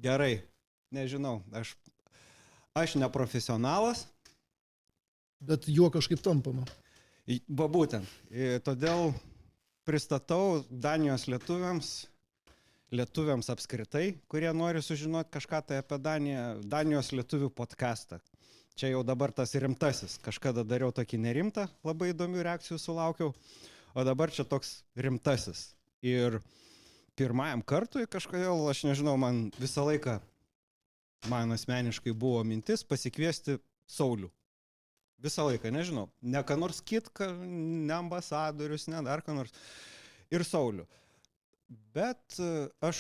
Gerai, nežinau, aš neprofesionalas, Bet juo kažkaip tampama. būtent. Todėl pristatau Danijos lietuviams apskritai, kurie nori sužinoti kažką tai apie Daniją, Danijos lietuvių podcastą. Čia jau dabar tas rimtasis. Kažkada dariau tokį nerimtą, labai įdomių reakcijų sulaukiau, o dabar čia toks rimtasis. Ir pirmajam kartui kažkodėl, aš nežinau, man visą laiką, man asmeniškai buvo mintis pasikviesti Saulių. Visą laiką, nežinau, ne ką nors kitką, ne ambasadorius, ne dar ką nors. Ir Saulių. Bet aš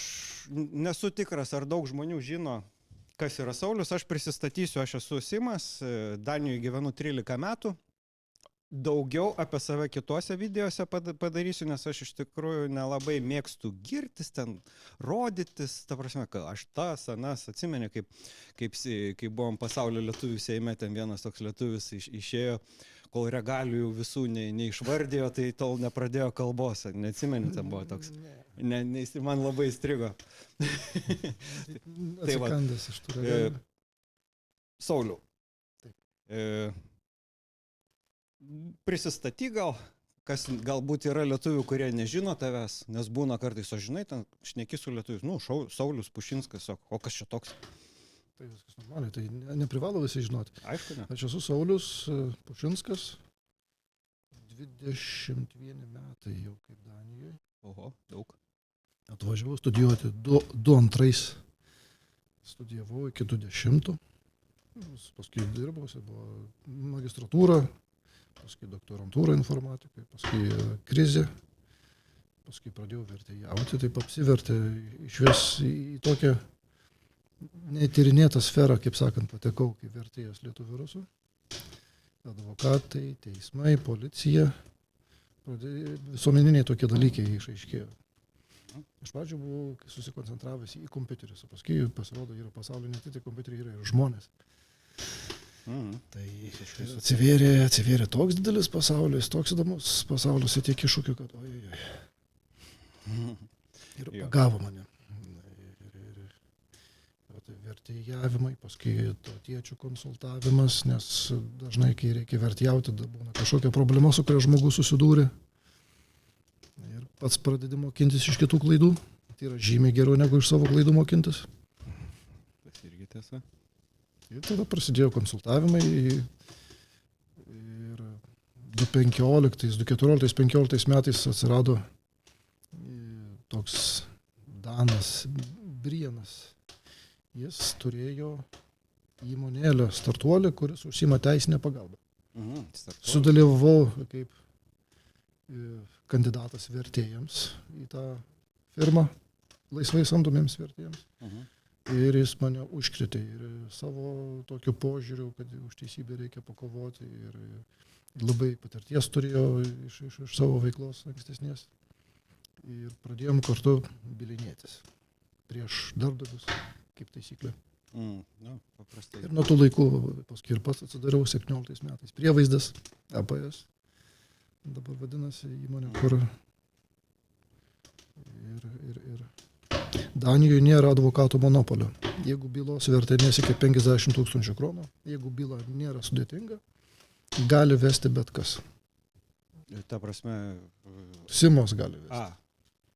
nesu tikras, ar daug žmonių žino, kas yra Saulius. Aš prisistatysiu, aš esu Simas, Danijoje gyvenu 13 metų. Daugiau apie save kitose videose padarysiu, nes aš iš tikrųjų nelabai mėgstu girtis ten, rodytis, ta prasme, kad aš tas, anas, atsimeni, kaip buvom pasaulio lietuvių seime, ten vienas toks lietuvis išėjo, kol regalijų visų neišvardėjo, tai tol nepradėjo kalbos, neatsimeni, ten buvo toks, jis man labai įstrigo. Atsikandęs iš tų regalijų. Sauliau. Prisistatyk kas galbūt yra lietuvių, kurie nežino tavęs, nes būna kartais, o žinai, ten šneki su lietuviais, Saulius Pušinskas, o kas čia toks? Tai viskas normaliai, tai neprivalo visi žinoti. Aišku, ne. Aš esu Saulius Pušinskas, 21 metai jau kaip Danijoje. Oho, daug. Atvažiavau studijuoti 22 studijavau iki 20. Paskui dirbau, buvo magistratūra, paskui doktorantūra informatikai, paskui krizė, paskui pradėjau vertėjauti, taip apsivertė išvis į tokią netyrinėtą sferą, kaip sakant, patekau kaip vertėjas lietuvių rusų. Advokatai, teismai, policija, visuomeniniai tokie dalykai išaiškėjo. Iš pradžių buvau susikoncentravęs į kompiuterius, o paskui pasirodo yra pasaulyje ne tik kompiuteriai, yra ir žmonės. Tai atsivėrė toks didelis pasaulis, toks įdomus pasaulis ir tiek iššūkių, kad ojojoj. Ir pagavo mane. Vertėjavimai, paskui tautiečių konsultavimas, nes dažnai, kai reikia vertėjauti, būna kažkokia problema, su kuria žmogus susidūrė. Ir pats pradedi mokintis iš kitų klaidų. Tai yra žymiai geriau negu iš savo klaidų mokintis. Tas irgi tiesa. Ir tada prasidėjo konsultavimai ir 2015, 2014, 2015 metais atsirado toks Danas Brienas. Jis turėjo įmonėlę startuolį, kuris užsima teisinę pagalbą. Sudalyvavau kaip kandidatas vertėjams į tą firmą, laisvai samdomiems vertėjams. Ir jis mane užkrėtė ir savo tokiu požiūriu, kad už teisybę reikia pakovoti ir labai patirties turėjo iš savo veiklos ankstesnės. Ir pradėjom kartu bylinėtis prieš darbdavius, kaip taisyklė. Paprastai. Ir nuo tų laikų paskui ir pats atsidariau 17 metais. Prievaizdas, APS, dabar vadinasi įmonė, kur ir Danijoje nėra advokatų monopolio. Jeigu bylos vertė nesiekia 50 000 kronų, jeigu byla nėra sudėtinga, gali vesti bet kas. Ta prasme... Simos gali vesti.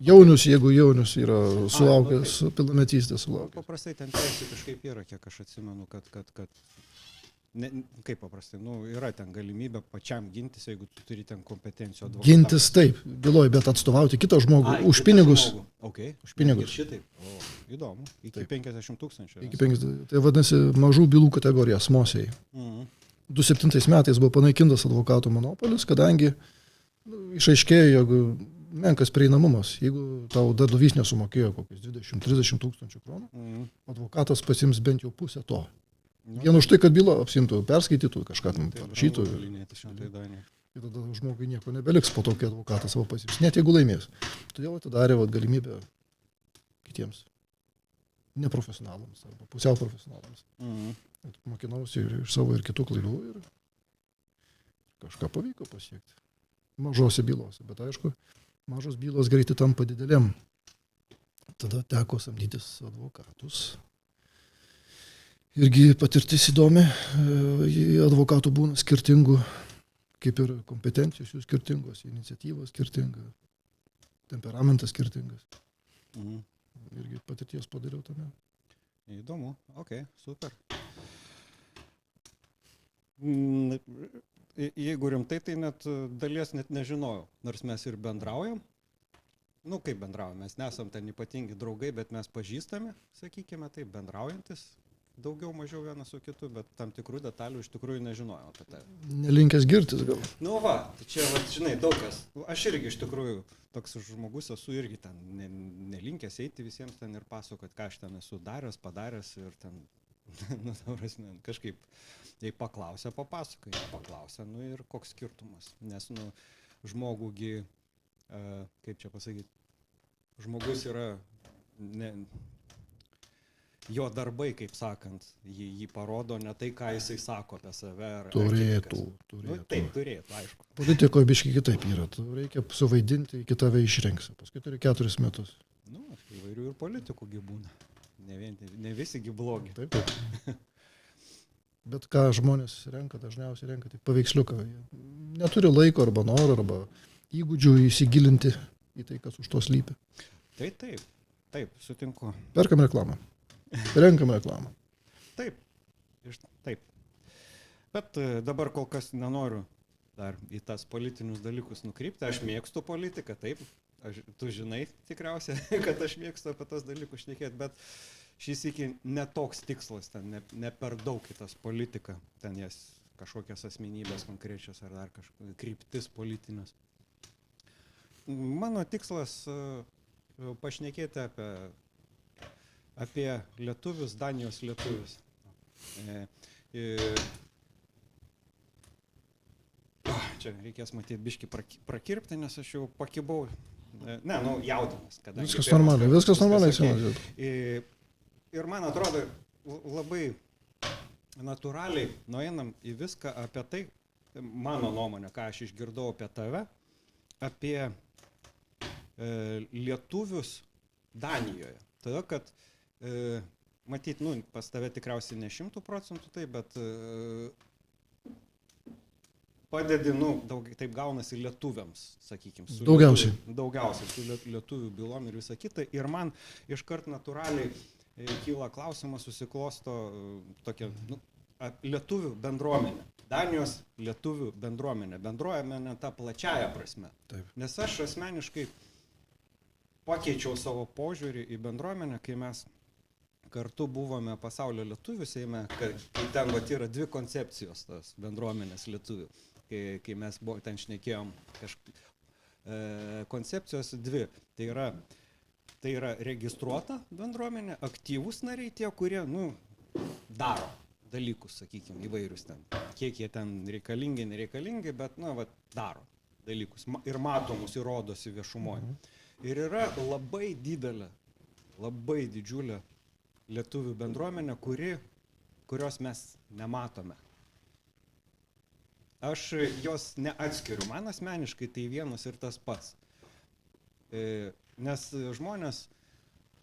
Jaunius, jeigu jaunius yra sulaukęs, pilnametystės sulaukęs. Paprastai ten teisė kažkaip yra, kiek aš atsimenu, kad kaip paprastai, yra ten galimybė pačiam gintis, jeigu tu turi ten kompetencijų advokatą. Gintis taip, byloja, bet atstovauti kitą žmogų už pinigus. Už pinigus. Šitaip. Įdomu. Iki 50 000. Iki 50. Tai vadinasi mažų bylų kategorija, smosiai. 2007 metais buvo panaikintas advokatų monopolis, kadangi išaiškėjo, jeigu menkas prieinamumas, jeigu tau darbdavys nesumokėjo kokius 20-30 000 kronų, advokatas pasiims bent jau pusę to. Vien už tai, kad bylą apsimtų, perskaitytų, kažką tam parašytų. Ir tada žmogui nieko nebeliks po to, kai advokatas savo pasiims, net jeigu laimės. Todėl atidarė galimybę kitiems neprofesionalams arba pusiau profesionalams. Mokinausi ir iš savo ir kitų klaidų ir kažką pavyko pasiekti. Mažose bylose, bet aišku, mažos bylos greitai tampa didelėm. Tada teko samdytis advokatus, irgi patirtis įdomi, advokatų būna skirtingų, kaip ir kompetencijos jų skirtingos, iniciatyvos skirtinga, temperamentas skirtingas. Irgi patirties padariau tame. Įdomu, super. Jeigu rimtai, tai net dalies net nežinojau, nors mes ir bendraujam. Kaip bendraujam, mes nesam ten ypatingi draugai, bet mes pažįstami, sakykime, taip, bendraujantis, daugiau mažiau vienas su kitu, bet tam tikrų detalių iš tikrųjų nežinojau apie tai. Nelinkęs girtis gal. Tai čia, žinai, daug kas. Aš irgi iš tikrųjų toks žmogus esu irgi ten nelinkęs eiti visiems ten ir pasakot, ką aš ten esu daręs, padaręs ir ten, kažkaip, jei paklausė, papasakai, paklausė, ir koks skirtumas. Nes, žmogųgi, kaip čia pasakyti, žmogus yra, jo darbai, kaip sakant, jį parodo ne tai, ką jisai sako apie save. Turėtų. Taip, turėtų, aišku. Politikoje biškai kitaip yra, reikia suvaidinti, iki tave išrenks, paskui turi 4 metus. Įvairių ir politikų gi būna, ne visigi blogi. Taip. Bet ką žmonės renka, dažniausiai renka tik paveiksliuką. Neturi laiko arba noro, arba įgūdžių įsigilinti į tai, kas už to slypi. Taip, sutinku. Perkam reklamą. Renkam reklamą. Taip. Bet dabar kol kas nenoriu dar į tas politinius dalykus nukrypti. Aš mėgstu politiką, taip. Tu žinai tikriausiai, kad aš mėgstu apie tas dalykus šnekėti, bet šis iki netoks tikslas, ten ne per daug į tas politiką, ten jas kažkokias asmenybės konkrečios ar dar kažkokias kryptis politinės. Mano tikslas pašnekėti apie lietuvius, Danijos lietuvius. Čia reikės matyti biškį prakirpti, nes aš jau pakibau. Jaudinas. Viskas normaliai. Ir man atrodo, labai natūraliai nueinam į viską apie tai, mano nuomonė, ką aš išgirdau apie tave, apie lietuvius Danijoje. Todėl, kad matyt, pas tave tikriausiai ne 100% tai, bet padedi, taip gaunasi lietuviams, sakykime. Daugiausiai su lietuvių bylom ir visa kita. Ir man iškart natūraliai kyla klausimas, susiklosto tokia lietuvių bendruomenė. Danijos lietuvių bendruomenė. Bendruomenė ta plačiaja prasme. Taip. Nes aš asmeniškai pakeičiau savo požiūrį į bendruomenę, kai mes kartu buvome pasaulio lietuvių seime, kai ten yra 2 koncepcijos tos bendruomenės lietuvių. Kai mes ten šnekėjom koncepcijos 2. Tai yra registruota bendruomenė, aktyvūs nariai tie, kurie, daro dalykus, sakykime, įvairius ten. Kiek jie ten reikalingi, nereikalingi, bet, daro dalykus. Ir matomus, ir rodosi viešumoje. Ir yra labai didžiulė lietuvių bendruomenė, kurios mes nematome. Aš jos neatskiriu. Man asmeniškai tai vienas ir tas pats. Nes žmonės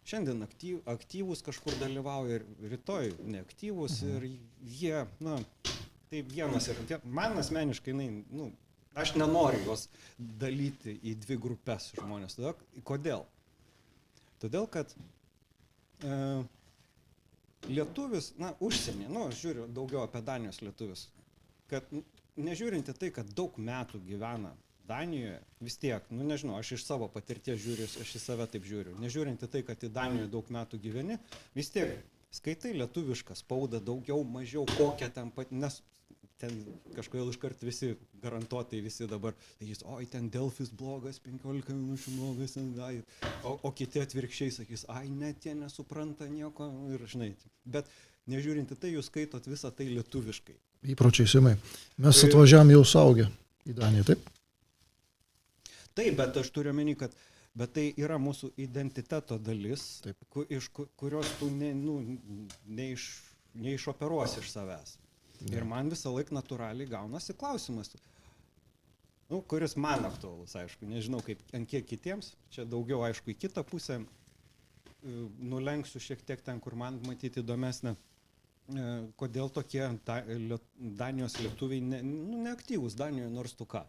šiandien aktyvūs kažkur dalyvauja ir rytoj neaktyvūs ir jie, tai vienas ir man asmeniškai, aš nenoriu jos dalyti į 2 grupės žmonės. Kodėl? Todėl, kad lietuvis, užsienį, aš žiūriu daugiau apie Danijos lietuvius, kad nežiūrinti tai, kad daug metų gyvena Danijoje, vis tiek, nežinau, aš iš savo patirties žiūriu, aš į save taip žiūriu, nežiūrinti tai, kad į Danijoje daug metų gyveni, vis tiek skaitai lietuvišką spaudą daugiau, mažiau, kokią ten nes ten kažkodėl iškart visi, garantuotai visi dabar, sakys, oi, ten Delfis blogas, 15 minučių blogas, o kiti atvirkščiai sakys, net jie nesupranta nieko ir žinai. Bet nežiūrinti tai, jūs skaitot visą tai lietuviškai. Įpročiai, Simai. Mes atvažiavam jau saugę į Daniją, taip? Taip, bet aš turiu omeny, kad tai yra mūsų identiteto dalis, iš kurios tu neišoperuosi iš savęs. Ne. Ir man visą laiką natūraliai gaunasi klausimas, kuris man aktualus, aišku, nežinau, ant kiek kitiems, čia daugiau, aišku, į kitą pusę, nulenksiu šiek tiek ten, kur man matyti įdomesnė. kodėl tokie Danijos lietuviai neaktyvūs Danijoje, nors tu ką.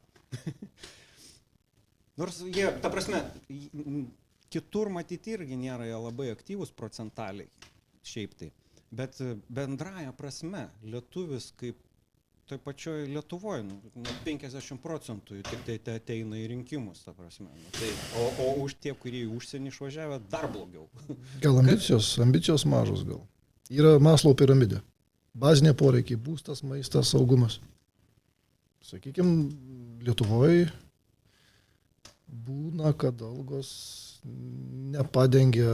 Nors jie, ta prasme, kitur matyti irgi nėra jie labai aktyvūs procentaliai, šiaip tai. Bet bendraja prasme, lietuvis kaip toj pačioj Lietuvoje, 50% tik tai ateina į rinkimus, ta prasme. Tai, o už tie, kurie į užsienį išvažiavę, dar blogiau. Gal ambicijos mažos gal. Yra Maslow piramidė. Baziniai poreikiai, būstas, maistas, saugumas. Sakykime, Lietuvoje būna, kad algos nepadengia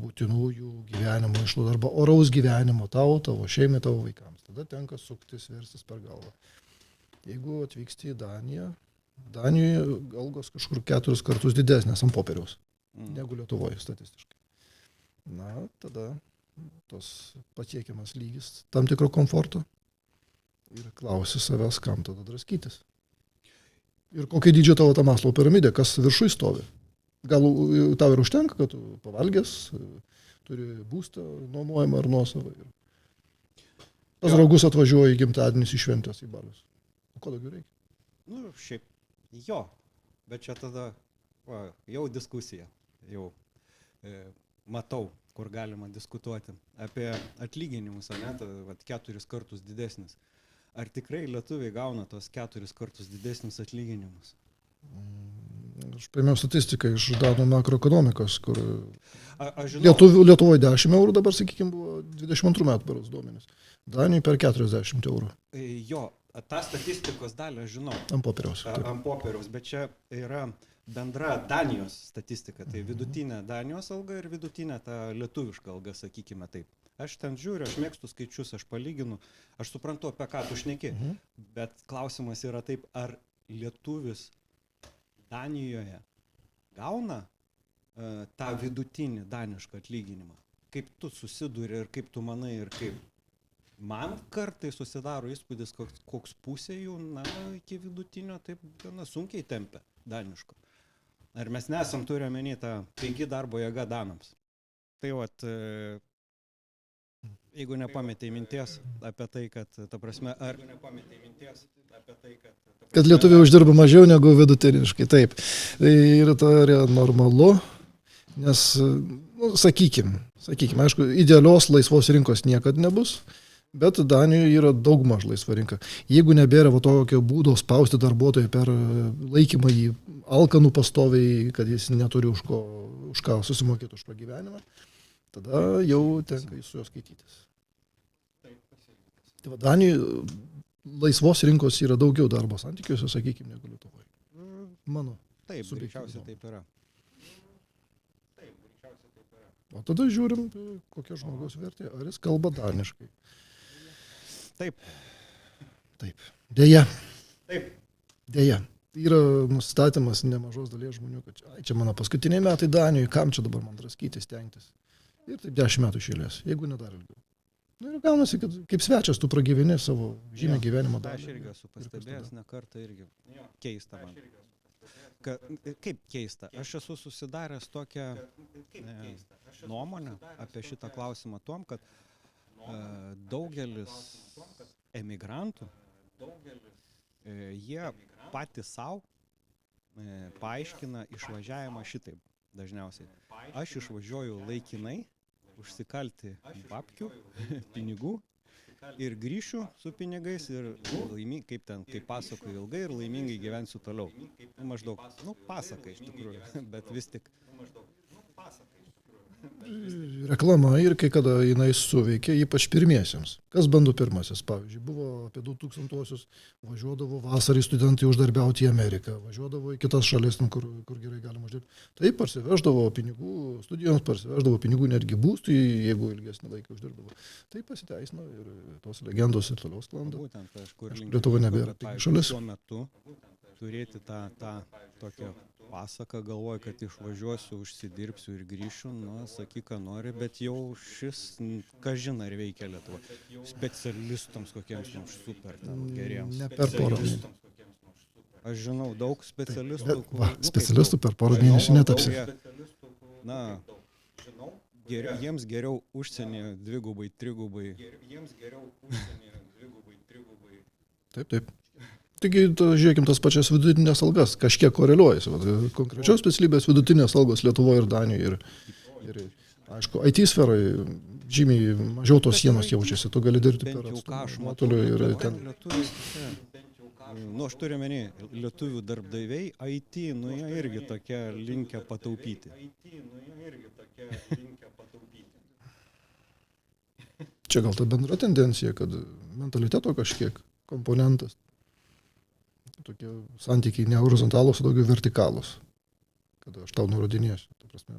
būtinųjų gyvenimo išlaidų arba oraus gyvenimo tavo šeimai, tavo vaikams. Tada tenka suktis, verstis per galvą. Jeigu atvyksti į Daniją, Danijoje algos kažkur 4 kartus didesnės ant popieriaus negu Lietuvoje statistiškai. Na, tada tos pasiekiamas lygis tam tikro komforto ir klausi savęs, kam tada draskytis. Ir kokia dydžio tavo ta Maslow piramidė, kas viršui stovi. Gal tau ir užtenka, kad tu pavalgęs, turi būstą nuomojimą ar nuosavą. Tas draugus atvažiuoja į gimtadienis į šventės į balius. O ko daugiau reikia? Nu, šiaip, jo. Bet čia tada jau diskusija. Jau matau, kur galima diskutuoti apie atlyginimus, ne, 4 kartus didesnis. Ar tikrai lietuviai gauna tos 4 kartus didesnius atlyginimus? Aš paėmiau statistiką iš Danų makroekonomikos, kur žinau, Lietuvoje 10 eurų dabar, sakykime, buvo 22 metų berods duomenys. Danijoje per 40 eurų. Jo, tą statistikos dalį aš žinau. Ant popieriaus. Ant popieriaus, bet čia yra bendra Danijos statistika. Tai vidutinė Danijos alga ir vidutinė ta lietuviška alga, sakykime taip. Aš ten žiūriu, aš mėgstu skaičius, aš palyginu, aš suprantu, apie ką tu šneki. Bet klausimas yra taip, ar lietuvis Danijoje gauna tą vidutinį danišką atlyginimą. Kaip tu susiduri ir kaip tu manai ir kaip. Man kartai susidaro įspūdis, koks pusė jų, iki vidutinio taip gana sunkiai tempia daniško. Ar mes nesam turi omeny tą pigi darbo jėga danams. Tai vat, jeigu nepametei minties apie tai, kad, ta prasme, kad lietuviai uždirba mažiau negu vidutiniškai, taip. Tai yra normalu, nes, sakykime, aišku, idealios laisvos rinkos niekada nebus, bet Danijoje yra daugmaž laisva rinka. Jeigu nebėra tokio būdo spausti darbuotojai per laikymą į alkanų pastoviai, kad jis neturi už ką susimokėti už pragyvenimą, tada jau tenka su juos skaitytis. Tai Danijoje laisvos rinkos yra daugiau darbo santykiuose, sakykime, negu Lietuvoje. Mano. Taip, greičiausiai taip yra. O tada žiūrim, kokia žmogaus vertė, ar jis kalba daniškai. Taip. Deja. Taip. Deja. Yra nustatymas nemažos dalies žmonių, kad čia mano paskutiniai metai Danijoje, kam čia dabar man draskytis, stengtis. Ir taip 10 metų išėlės, jeigu ne dar ilgiau. Ir gaunasi, kad kaip svečias tu pragyveni savo žymę gyvenimo dalį. Aš irgi esu pastebėjęs ne kartą irgi. Keista man. Kaip keista? Aš esu susidaręs tokią nuomonę apie šitą klausimą tom, kad daugelis emigrantų, jie patys savo paaiškina išvažiavimą šitaip dažniausiai. Aš išvažiuoju laikinai, užsikalti babkių, pinigų ir grįšiu su pinigais ir kaip pasakoju ilgai ir laimingai gyvensiu toliau. Maždaug, pasaka iš tikrųjų, bet vis tik. Reklama ir kai kada jinai suveikia, ypač pirmiesiems. Kas bando pirmasis? Pavyzdžiui, buvo apie 2000-osius, važiuodavo vasarį studentai uždarbiauti į Ameriką, važiuodavo į kitas šalis, kur gerai galima uždirbti. Tai parsiveždavo pinigų studijoms, parsiveždavo pinigų netgi būstui, jeigu ilgesnį laiką uždirbdavo. Tai pasiteisino ir tos legendos ir toliau sklando. Būtent, aš kur Lietuva nebėra šalis. Tuo metu turėti tą tokią pasaką, galvoju, kad išvažiuosiu, užsidirbsiu ir grįšiu, sakyk, ką nori, bet jau šis, kažin ar veikia Lietuva. Specialistams kokiems mums super geriems. Ne per porą mėnesių. Aš žinau daug specialistų. Specialistų per porą mėnesių netapsi. Jiems geriau užsienyje dvigubai, trigubai. Taip. Taigi, žiūrėkim, tas pačias vidutinės algas kažkiek koreliuojasi. Konkrečios specialybės vidutinės algos Lietuvoje ir Danijoje. Ir aišku, IT sferoje žymiai mažiau tos sienos jaučiasi. Tu gali dirbti per nuotoliu ir ten. Nu, aš turiu menį, lietuvių darbdaviai IT, nu jie irgi tokie linkę pataupyti. Čia gal ta bendra tendencija, kad mentaliteto kažkiek komponentas. Tokie santykiai ne horizontalūs, o daugiau vertikalūs. Kada aš tau nurodinėsiu. Ta prasme,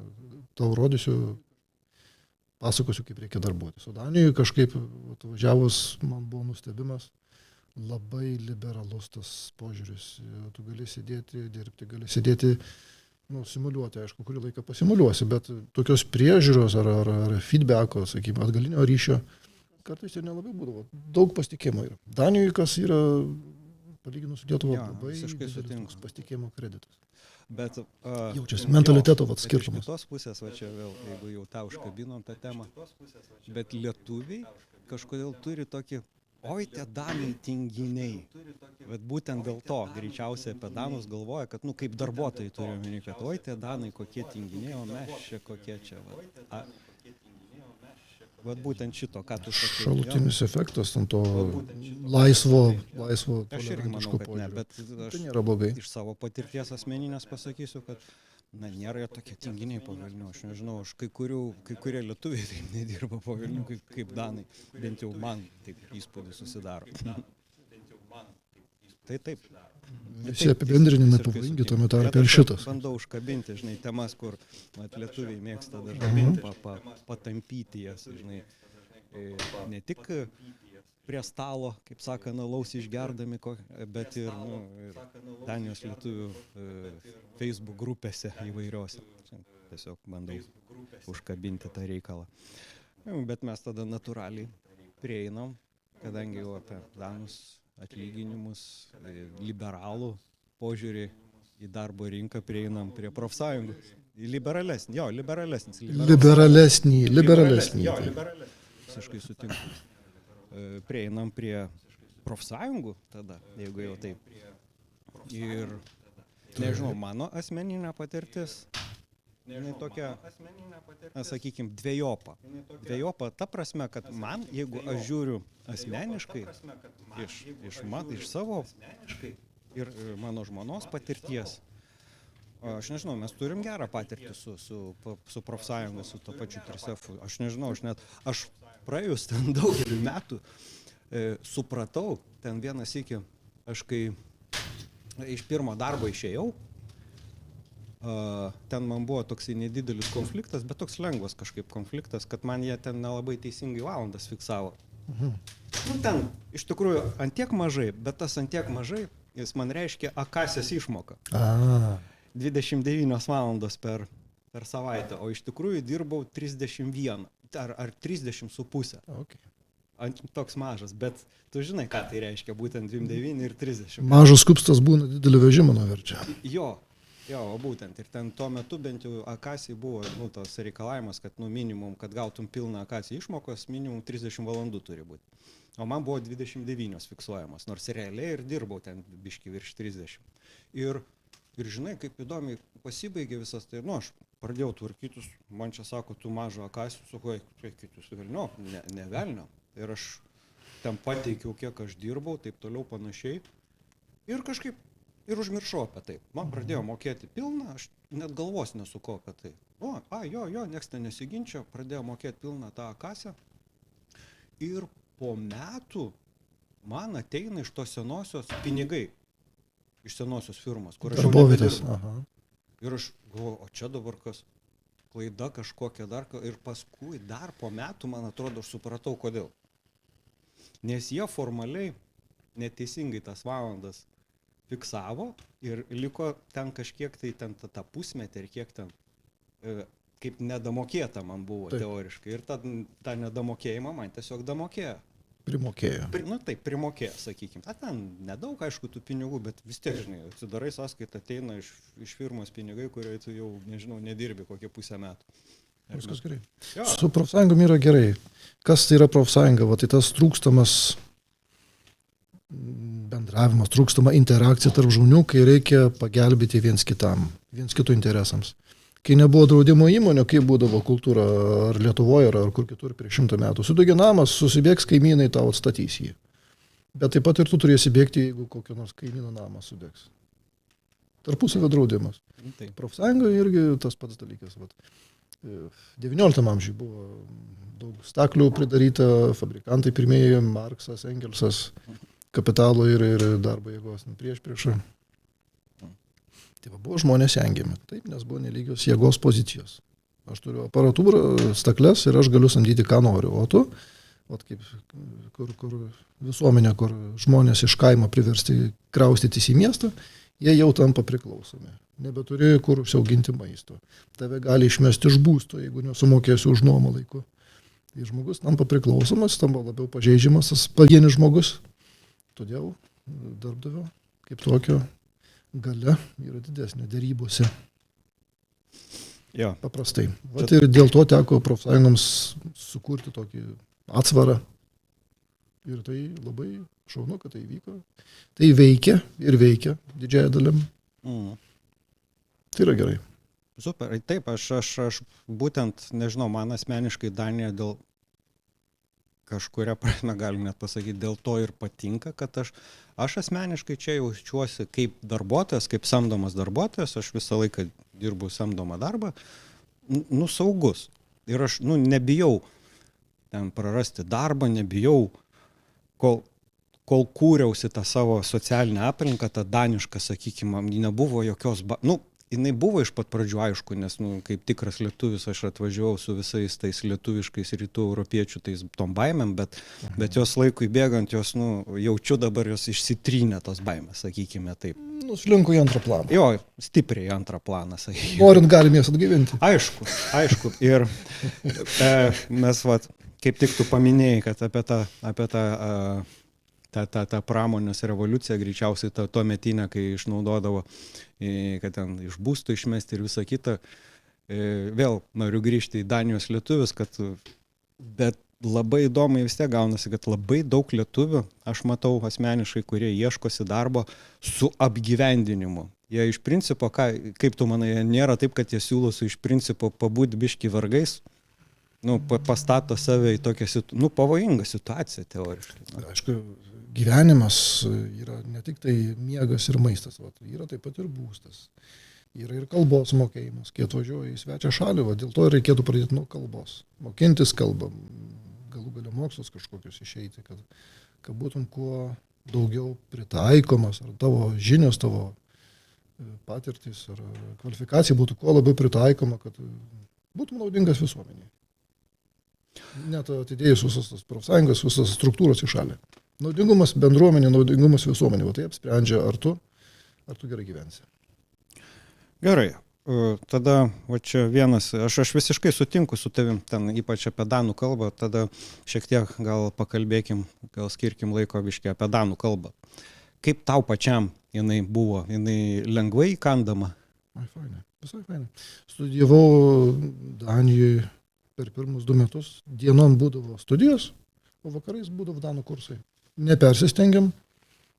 tau rodysiu, pasakosiu, kaip reikia darbuotis. O Danijoje kažkaip atvažiavus man buvo nustebimas, labai liberalus tas požiūris. Tu gali sėdėti, dirbti, gali sėdėti, simuliuoti, aišku, kurį laiką pasimuliuosi, bet tokios priežiūros ar feedbacko, sakykime, atgalinio ryšio, kartais ir nelabai būdavo. Daug pasitikėjimo yra. Danijoje kas yra, palyginus su Lietuva, labai didelis pasitikėjimo kreditas. Bet jaučiasi mentaliteto skirtumas. Iš kitos pusės, va čia vėl, jeigu jau tą užkabinom tą temą, bet lietuviai kažkodėl turi tokį, oi, tie danai tinginiai. Bet būtent dėl to greičiausiai apie danus galvoja, kad, kaip darbuotojai turi omeny, kad oi, tie danai kokie tinginiai, o mes čia kokie čia. Vat būtent šito, ką tu sakai. Šalutinis efektas ant to laisvo aš irgi manau, kad ne, bet aš nėra blogai. Iš savo patirties asmeninės pasakysiu, kad nėra jie tokie tinginiai po Vilnių. Aš nežinau, kai kurie lietuviai taip nedirba po Vilnių kaip danai. Bent jau man taip įspūdis susidaro. Tai taip. Visi apibendrinimai pavojingi tuo metu ir šitas. Bandau užkabinti, temas, kur lietuviai mėgsta dažnai patampyti jas, ne tik prie stalo, kaip sako, alaus išgerdami, bet ir Danijos lietuvių Facebook grupėse įvairiose. Tiesiog bandau užkabinti tą reikalą. Bet mes tada natūraliai prieinam, kadangi jau apie danus atlyginimus, liberalų požiūrį į darbo rinką prieinam prie profsąjungų. Liberalesnį. Visiškai sutinku. Prieinam prie profsąjungų tada, jeigu jau taip. Ir, nežinau, mano asmeninė patirtis, tokia, sakykime, dvejopa. Dvejopa ta prasme, kad man, jeigu aš žiūriu asmeniškai, iš savo ir mano žmonos patirties, aš nežinau, mes turim gerą patirtį su profsąjunga, su to pačiu Trisefu. Aš nežinau, aš praėjus ten daugelį metų supratau, ten vienas iki, aš kai iš pirmo darbo išėjau, ten man buvo toksai nedidelis konfliktas, bet toks lengvas kažkaip konfliktas, kad man jie ten nelabai teisingai valandas fiksavo. Ten iš tikrųjų antiek mažai, bet tas antiek mažai, jis man reiškia akasės išmoką. 29 valandos per savaitę, o iš tikrųjų dirbau 31 ar 30,5. Toks mažas, bet tu žinai, ką tai reiškia, būtent 29 ir 30. Mažas kupstas būna didelį vežimą nuverčia. Jo, būtent. Ir ten tuo metu bent jau akasiai buvo tas reikalavimas, kad minimum, kad gautum pilną akasiją išmokos, minimum 30 valandų turi būti. O man buvo 29 fiksuojamas, nors realiai ir dirbau ten biški virš 30. Ir žinai, kaip įdomiai pasibaigė visas, tai aš pradėjau tvarkytis, man čia sako, tu mažą akasiją, sakau, kitus velnio, ne velnio. Ir aš ten pateikiau, kiek aš dirbau, taip toliau panašiai. Ir kažkaip ir užmiršau apie tai. Man pradėjo mokėti pilną, aš net galvos nesuko apie tai. Nieks ten nesiginčia, pradėjo mokėti pilną tą akasę. Ir po metų man ateina iš tos senosios pinigai, iš senosios firmos, kur aš jau nebedirbau. Ir aš galvoju, o čia dabar kas, klaida kažkokia dar, ir paskui dar po metų, man atrodo, aš supratau, kodėl. Nes jie formaliai neteisingai tas valandas fiksavo ir liko ten kažkiek tai ten tą pusmetį ir kiek ten kaip nedamokėta man buvo teoriškai. Ir tą nedamokėjimą man tiesiog damokėjo. Primokėjo. Primokėjo, sakykime. Ten nedaug, aišku, tų pinigų, bet vis tiek, žinai, atsidarai sąskaitą, ateina iš firmos pinigai, kurioje tu jau, nežinau, nedirbi kokią pusę metų. Viskas gerai. Jo. Su profsąjungom yra gerai. Kas tai yra profsąjunga? Va, tai tas trūkstamas bendravimas, trūkstama interakcija tarp žmonių, kai reikia pagelbėti viens kitam, viens kitų interesams. Kai nebuvo draudimo įmonių, kaip būdavo kultūra ar Lietuvoje, ar kur kitur prieš 100 metų. Sudegė namas, susibėgs kaimynai, tau atstatys jį. Bet taip pat ir tu turėsi bėgti, jeigu kokio nors kaimyno namas sudegs. Tarpusavio draudimas. Taip. Profsąjunga irgi tas pats dalykas. Vat. 19 amžiuje buvo daug staklių pridaryta, fabrikantai pirmieji, Marksas, Engelsas, kapitalo ir darbo jėgos priešą. Tai buvo žmonės engiami. Taip, nes buvo nelygios jėgos pozicijos. Aš turiu aparatūrą, stakles ir aš galiu samdyti, ką noriu. O tu, kaip, kur visuomenė, kur žmonės iš kaimo priversti kraustytis į miestą, jie jau tampa priklausomi. Nebeturi kur užsiauginti maisto. Tave gali išmesti iš būsto, jeigu nesumokėsi už nuomą laiku. Tai žmogus tampa priklausomas, tampa labiau pažeidžiamas, tas pavienis žmogus. Todėl darbdavio kaip tokio galia yra didesnė derybose. Jo. Paprastai. Vat ir dėl to teko profsąjungoms sukurti tokį atsvarą. Ir tai labai šaunu, kad tai vyko. Tai veikia ir veikia didžiąją dalim. Tai yra gerai. Super. Taip, aš būtent, nežinau, man asmeniškai Danija dėl kažkuria prasme, galim net pasakyti, dėl to ir patinka, kad aš asmeniškai čia jaučiuosi kaip darbuotojas, kaip samdomas darbuotojas, aš visą laiką dirbu samdomą darbą, saugus. Ir aš, nebijau ten prarasti darbą, nebijau, kol kūriausi tą savo socialinę aplinką, tą danišką, sakykime, nebuvo jokios, jinai buvo iš pat pradžių, aišku, nes, kaip tikras lietuvis, aš atvažiavau su visais tais lietuviškais rytų europiečių tais tom baimėm, bet jos laikui bėgant, jos, jaučiu dabar jos išsitrynė tos baimės, sakykime taip. Slinko į antrą planą. Jo, stipriai į antrą planą, sakykime. Norint galim jas atgyvinti. Aišku. Ir mes, kaip tik tu paminėjai, kad apie tą pramonės revoliuciją, greičiausiai tuo metinę, kai išnaudodavo, kad ten iš būstų išmesti ir visą kitą. Vėl noriu grįžti į Danijos lietuvius, bet labai įdomiai vis tiek gaunasi, kad labai daug lietuvių, aš matau asmeniškai, kurie ieškosi darbo su apgyvendinimu. Jie iš principo, kaip tu manai, nėra taip, kad jie siūlosi iš principo pabūti biški vargais, pastato save į tokią pavojingą situaciją teoriškai. Aišku, gyvenimas yra ne tik tai miegas ir maistas, yra taip pat ir būstas. Yra ir kalbos mokėjimas, kai atvažiuoja į svečią šalį, dėl to reikėtų pradėti nuo kalbos. Mokintis kalbą, galų galia mokslus kažkokius išeiti, kad būtum kuo daugiau pritaikomas, ar tavo žinios, tavo patirtis ar kvalifikacija būtų kuo labiau pritaikoma, kad būtum naudingas visuomeniai. Net atidėjus visas tas profsąjungas, visas struktūros į šalį. Naudingumas bendruomenė, naudingumas visuomenė. Tai apsprendžia, ar tu gerai gyvensi. Gerai. Tada, čia vienas, aš visiškai sutinku su tavim, ten ypač apie danų kalbą, tada šiek tiek gal pakalbėkim, gal skirkim laiko biškai apie danų kalbą. Kaip tau pačiam jinai buvo? Jinai lengvai įkandama? Visai fainai. Studijavau Danijoje per pirmus 2 metus. Dienom būdavo studijos, o vakarais būdavo danų kursai. Nepersistengiam.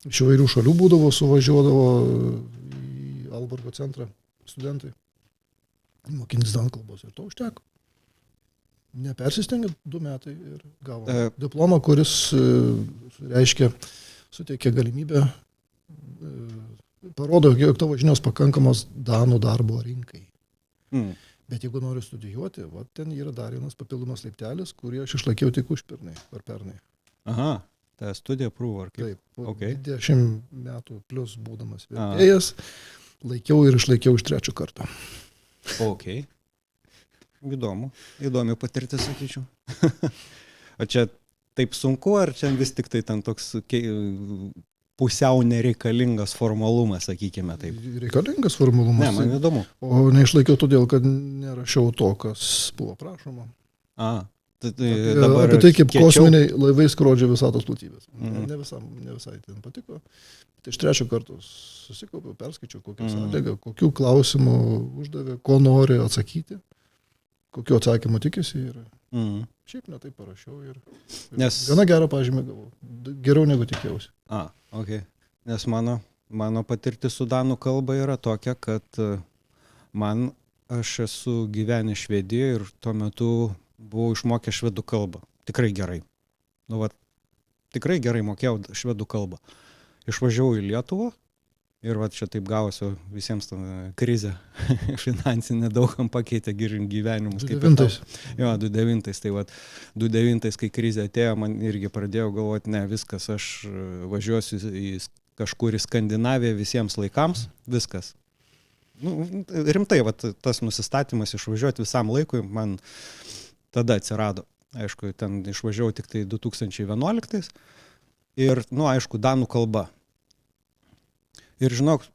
Iš įvairių šalių būdavo, suvažiuodavo į Alborgo centrą studentai. Mokintis danų kalbos ir to užteko. Nepersistengiam 2 metai ir gavo diplomą, kuris reiškia, suteikia galimybę, parodo, jog tavo žinios pakankamos danų darbo rinkai. Bet jeigu noriu studijuoti, ten yra dar vienas papildomas laiptelis, kurį aš išlaikiau tik užpernai ar pernai. Aha, tai studija prūvo, ar kaip? Taip, po 20 metų plus būdamas vertėjas, laikiau ir išlaikiau iš 3 karto. Ok. Įdomi patirtis, sakyčiau. O čia taip sunku, ar čia vis tik tai ten toks pusiau nereikalingas formalumas, sakykime taip? Reikalingas formalumas. Ne, man įdomu. O neišlaikiau todėl, kad nerašiau to, kas buvo prašoma. Apie tai, kaip kosminiai laivai skrodžia visatos platybės. Ne visai ten patiko. Tai iš 3 karto susikaupiau, perskaičiau, kokią sąlygą, kokių klausimų uždavė, ko nori atsakyti. kokiu atsakymu tikisi ir šiaip ne taip parašiau ir gana gerą pažymį gavau. Geriau negu tikėjausi. Okay. Nes mano patirtis su danų kalba yra tokia, kad aš esu gyvenęs Švedijoje ir tuo metu buvau išmokęs švedų kalbą. Tikrai gerai. Tikrai gerai mokėjau švedų kalbą. Išvažiavau į Lietuvą ir čia taip gavosi visiems krizė finansinė daugam pakeitė gyvenimus. 29. Jo, 29. Tai 29, kai krizė atėjo, man irgi pradėjau galvoti, ne, viskas, aš važiuosiu kažkur į Skandinaviją visiems laikams, viskas. Rimtai, tas nusistatymas išvažiuoti visam laikui man tada atsirado. Aišku, ten išvažiavau tik tai 2011 ir, aišku, danų kalba. Ir žinok,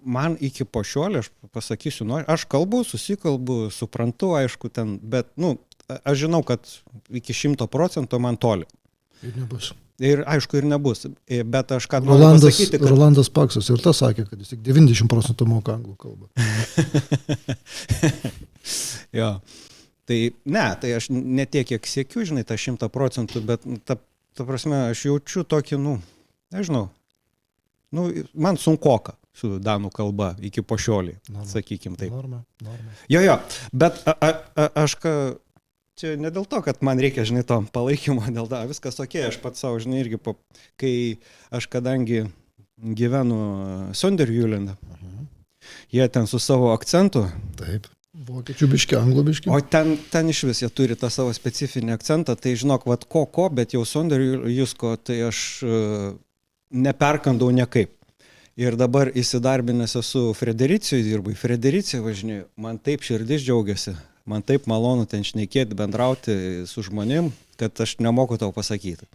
man iki po šiolio, aš pasakysiu, aš kalbu, susikalbu, suprantu, aišku, ten, bet, aš žinau, kad iki 100% man toli. Ir nebus. Ir aišku, ir nebus. Bet aš ką noriu pasakyti, kad... Rolandas Paksas ir tas sakė, kad jis tik 90% moka anglų kalbą. Jo. Tai tai aš ne tiek, kiek siekiu, žinai, tą 100%, bet ta prasme, aš jaučiu tokį, nežinau, man sunkoka su danų kalba iki po šiolį, sakykim taip. Norma. Jo, bet aš čia ne dėl to, kad man reikia, žinai, to palaikymo, dėl to viskas okei, aš pats savo, žinai, irgi, kai aš kadangi gyvenu Sonderjylende, jie ten su savo akcentu. Taip. Vokiečių biški, anglų biški. O ten iš vis jie turi tą savo specifinį akcentą, tai žinok, bet jau Sonderjysko, tai aš neperkandau niekaip. Ir dabar įsidarbinęs esu Fredericijui, dirbu, į Fredericiją važinėjau, man taip širdis džiaugiasi, man taip malonu ten šnekėti, bendrauti su žmonėm, kad aš nemoku tau pasakyti.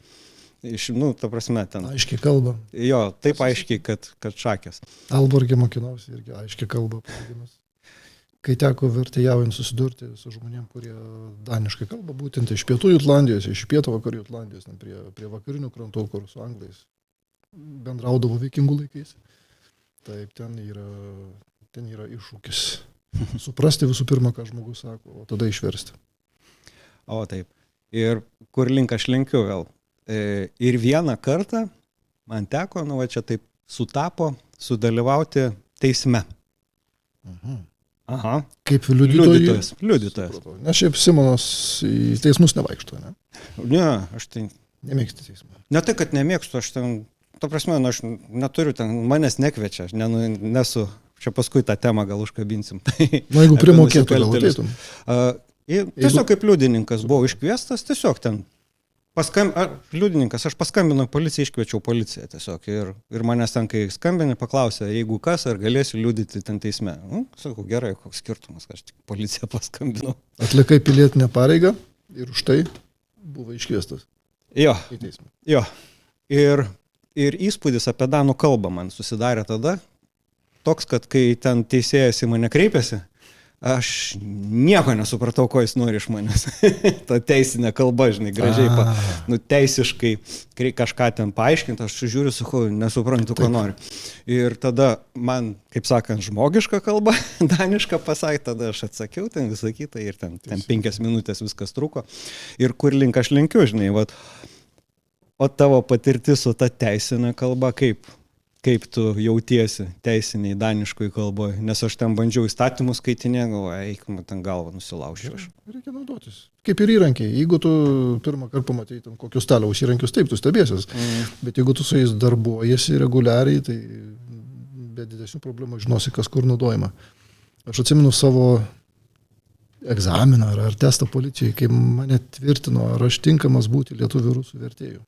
Ta prasme, ten. Aiškiai kalba. Jo, taip aiškiai, kad šakės. Alborgė mokinausi irgi aiškiai kalba. Kai teko vertėjaujant susidurti su žmonėm, kurie daniškai kalba, būtent iš pietų Jutlandijos, iš pietų vakarų Jutlandijos, prie vakarinių krantų, kur su anglais bendraudavo vikingų laikais. Taip, ten yra iššūkis. Suprasti visų pirma, ką žmogus sako, o tada išversti. O taip. Ir kur link aš lenkiu vėl. Ir vieną kartą man teko, čia taip sutapo, sudalyvauti teisme. Aha. Kaip liudytojas. Nes šiaip Simonas į teismus nevaikšto, ne? Ne, aš tai... Nemėgsti teismą. Ne tai, kad nemėgstu, aš ten... Ta prasme, aš neturiu ten, manęs nekviečia, aš nesu... Čia paskui tą temą gal užkabinsim. Jeigu primokėtų, gal ateitum. Tiesiog kaip liudininkas buvau iškviestas, tiesiog ten... Liudininkas, aš paskambinau policiją, iškviečiau policiją tiesiog ir manęs ten, kai skambinė, paklausė, jeigu kas, ar galėsiu liudyti ten teisme. Sakau, gerai, koks skirtumas, aš tik policiją paskambinau. Atlikai pilietinę pareigą ir už tai buvo iškviestas. Jo, į teismą. Jo. Ir įspūdis apie danų kalbą man susidarė tada, toks, kad kai ten teisėjas į mane kreipėsi, aš nieko nesupratau, ko jis nori iš manęs. Ta teisinė kalba, žinai, gražiai, teisiškai kažką ten paaiškinti, aš žiūriu, sakau, nesuprantu, ko nori. Ir tada man, kaip sakant, žmogiška kalba, daniška pasakė, tada aš atsakiau ten visą kitą ir ten 5 minutės viskas truko. Ir kur link aš lenkiu, žinai, o tavo patirtis su ta teisinė kalba kaip tu jautiesi teisiniai daniškoj kalboje, nes aš ten bandžiau įstatymus skaitinėti, galvoju, eik, man ten galvą nusilaužiu aš. Reikia naudotis. Kaip ir įrankiai. Jeigu tu pirmą kartą pamatai kokius staliaus įrankius, taip, tu stebėsies. Bet jeigu tu su jais darbuojasi reguliariai, tai be didesnių problemų žinosi, kas kur naudojama. Aš atsimenu savo egzaminą ar testą policijai, kai mane tvirtino, ar aš tinkamas būti lietuvių rusų vertėjų.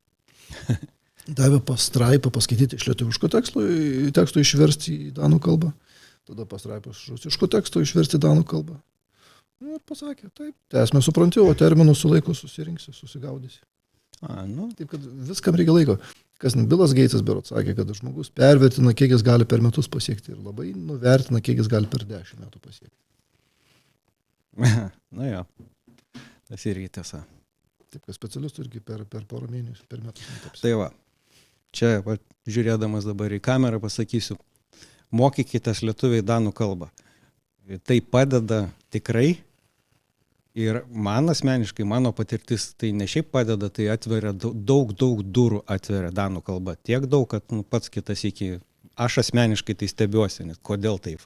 Davė pastraipą paskaityti iš lietuviško teksto išversti į danų kalbą. Tada pastraipą iš rusiško teksto išversti į danų kalbą. Ir pasakė, taip, esmę supranti, o terminus su laiku susirinksi, susigaudysi. Taip, kad viskam reikia laiko. Bilas Geitsas berods sakė, kad žmogus pervertina, kiek jis gali per metus pasiekti ir labai nuvertina, kiek jis gali per 10 metų pasiekti. Jo, tas irgi tiesa. Taip, kad specialistų irgi per porą mėnesių, per metus netaps. Tai va. Čia, žiūrėdamas dabar į kamerą, pasakysiu, mokykitės lietuviai danų kalbą. Tai padeda tikrai, Ir man asmeniškai, mano patirtis, tai ne šiaip padeda, tai atveria daug durų atveria danų kalba. Tiek daug, kad pats kitas iki, aš asmeniškai tai stebiuosi, net kodėl taip.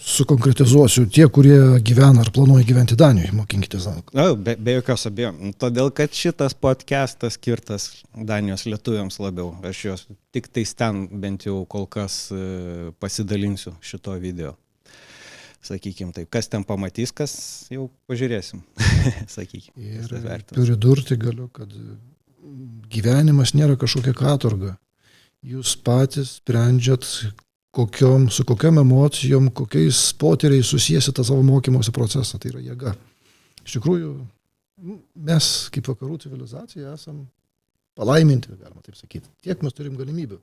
Sukonkretizuosiu, tie, kurie gyvena ar planuoja gyventi Danijoje, mokinkitės danų kalbą. Be jokios abejonės. Todėl, kad šitas podcastas skirtas Danijos lietuviams labiau. Aš jos tik tais ten bent jau kol kas pasidalinsiu šito video. Sakykime taip, kas ten pamatys, kas jau pažiūrėsim. Sakykime. Ir pridurti galiu, kad gyvenimas nėra kažkokia katorga. Jūs patys sprendžiat, su kokiam emocijom, kokiais potyriais susijęsite savo mokymosi procesą. Tai yra jėga. Iš tikrųjų, mes kaip vakarų civilizacija esam palaiminti, galima taip sakyti. Tiek mes turim galimybių.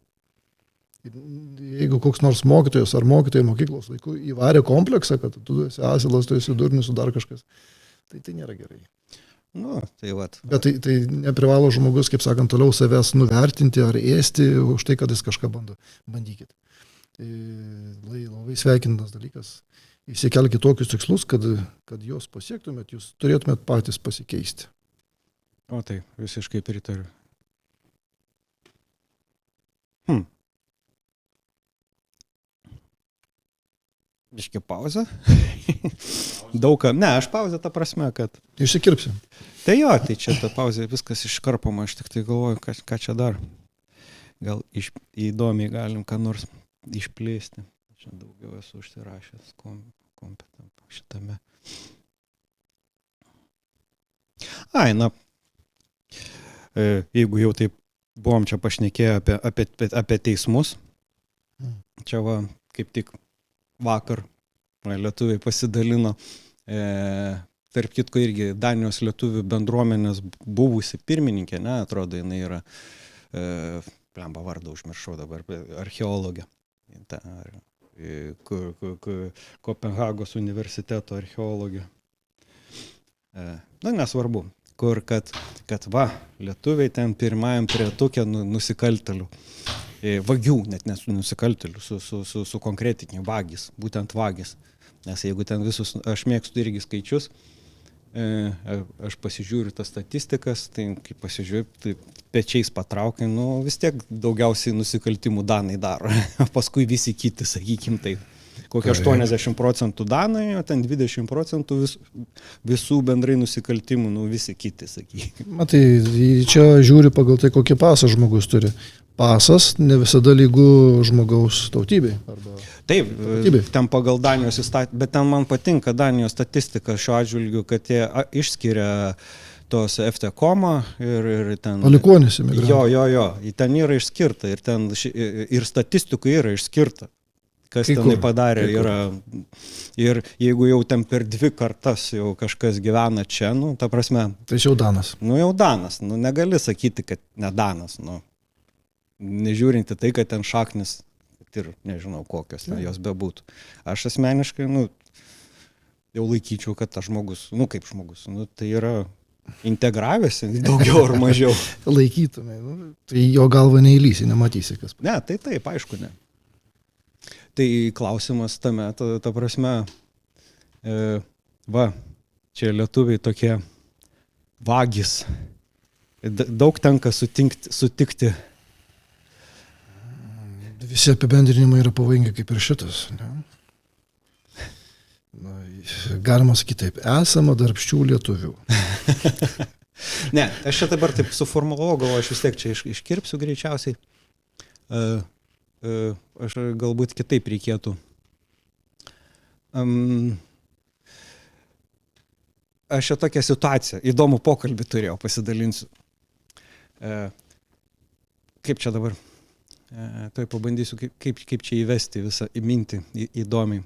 Jeigu koks nors mokytojas ar mokytojai mokyklos laikų įvarė kompleksą, kad tu esi asilas, tu esi durnius, dar kažkas, tai nėra gerai. Tai vat. Bet tai neprivalo žmogus, kaip sakant, toliau savęs nuvertinti ar ėsti už tai, kad jis kažką bando. Bandykit. Tai labai sveikintas dalykas. Išsikelkite tokius tikslus, kad juos pasiektumėt, jūs turėtumėt patys pasikeisti. O tai, visiškai pritariu. Biški pauzę. Aš pauzę tą prasme, kad... Išsikirpsim. Tai jo, tai čia ta pauzė, viskas iškarpama, aš tik tai galvoju, ką čia dar. Gal įdomiai galim ką nors išplėsti. Čia daugiau esu užsirašęs šitame. Jeigu jau taip buvom čia pašnekėję apie teismus, čia va, kaip tik vakar lietuviai pasidalino, tarp kitko irgi Danijos lietuvių bendruomenės buvusi pirmininkė, atrodo, jinai yra, vardą užmiršau dabar, archeologė, Kopenhagos universiteto archeologė. Nesvarbu, kur kad lietuviai ten pirmajam trejetuke nusikaltėlių. Vagių, net nesu nusikaltėlių, su konkretiniai vagis, būtent vagis. Nes jeigu ten visus, aš mėgstu irgi skaičius, aš pasižiūriu tas statistikas, tai kai pasižiūriu, tai pečiais patraukia, vis tiek daugiausiai nusikaltimų danai daro, paskui visi kiti, sakykim taip. Kokie 80% danai, o ten 20% visų bendrai nusikaltimų, visi kiti, sakykim. Matai, čia žiūri pagal tai, kokį pasą žmogus turi. Pasas ne visada lygu žmogaus tautybei. Taip, ten pagal Danijos įstatymą, bet ten man patinka Danijos statistika šiuo atžvilgiu, kad jie išskiria tos FT-komą ir ten... Palikuonis imigrantų. Jo, ten yra išskirta ir statistikų yra išskirta. Kas tenai padarė yra... Ir jeigu jau ten per 2 kartas jau kažkas gyvena čia, ta prasme... Tai jau Danas. Jau Danas, negali sakyti, kad ne Danas, nežiūrinti tai, kad ten šaknis ir nežinau kokios jos bebūtų. Aš asmeniškai, jau laikyčiau, kad tas žmogus, kaip žmogus, tai yra integravęsi daugiau ar mažiau. Laikytumai, tai jo galva neįlysi, nematysi kas. Ne, tai taip, aišku, ne. Tai klausimas tame, ta prasme, čia lietuviai tokie vagis. Daug tenka sutikti. Visi apibendrinimai yra pavojingi kaip ir šitas. Ne? Galima sakyti taip, esama darbščių lietuvių. Ne, aš čia dabar taip suformulavau, galvoju, aš vis tiek čia iškirpsiu greičiausiai. Aš galbūt kitaip reikėtų. Aš čia tokią situaciją, įdomų pokalbį turėjau, pasidalinsiu. Kaip čia dabar? Tai pabandysiu, kaip čia įvesti visą mintį įdomiai.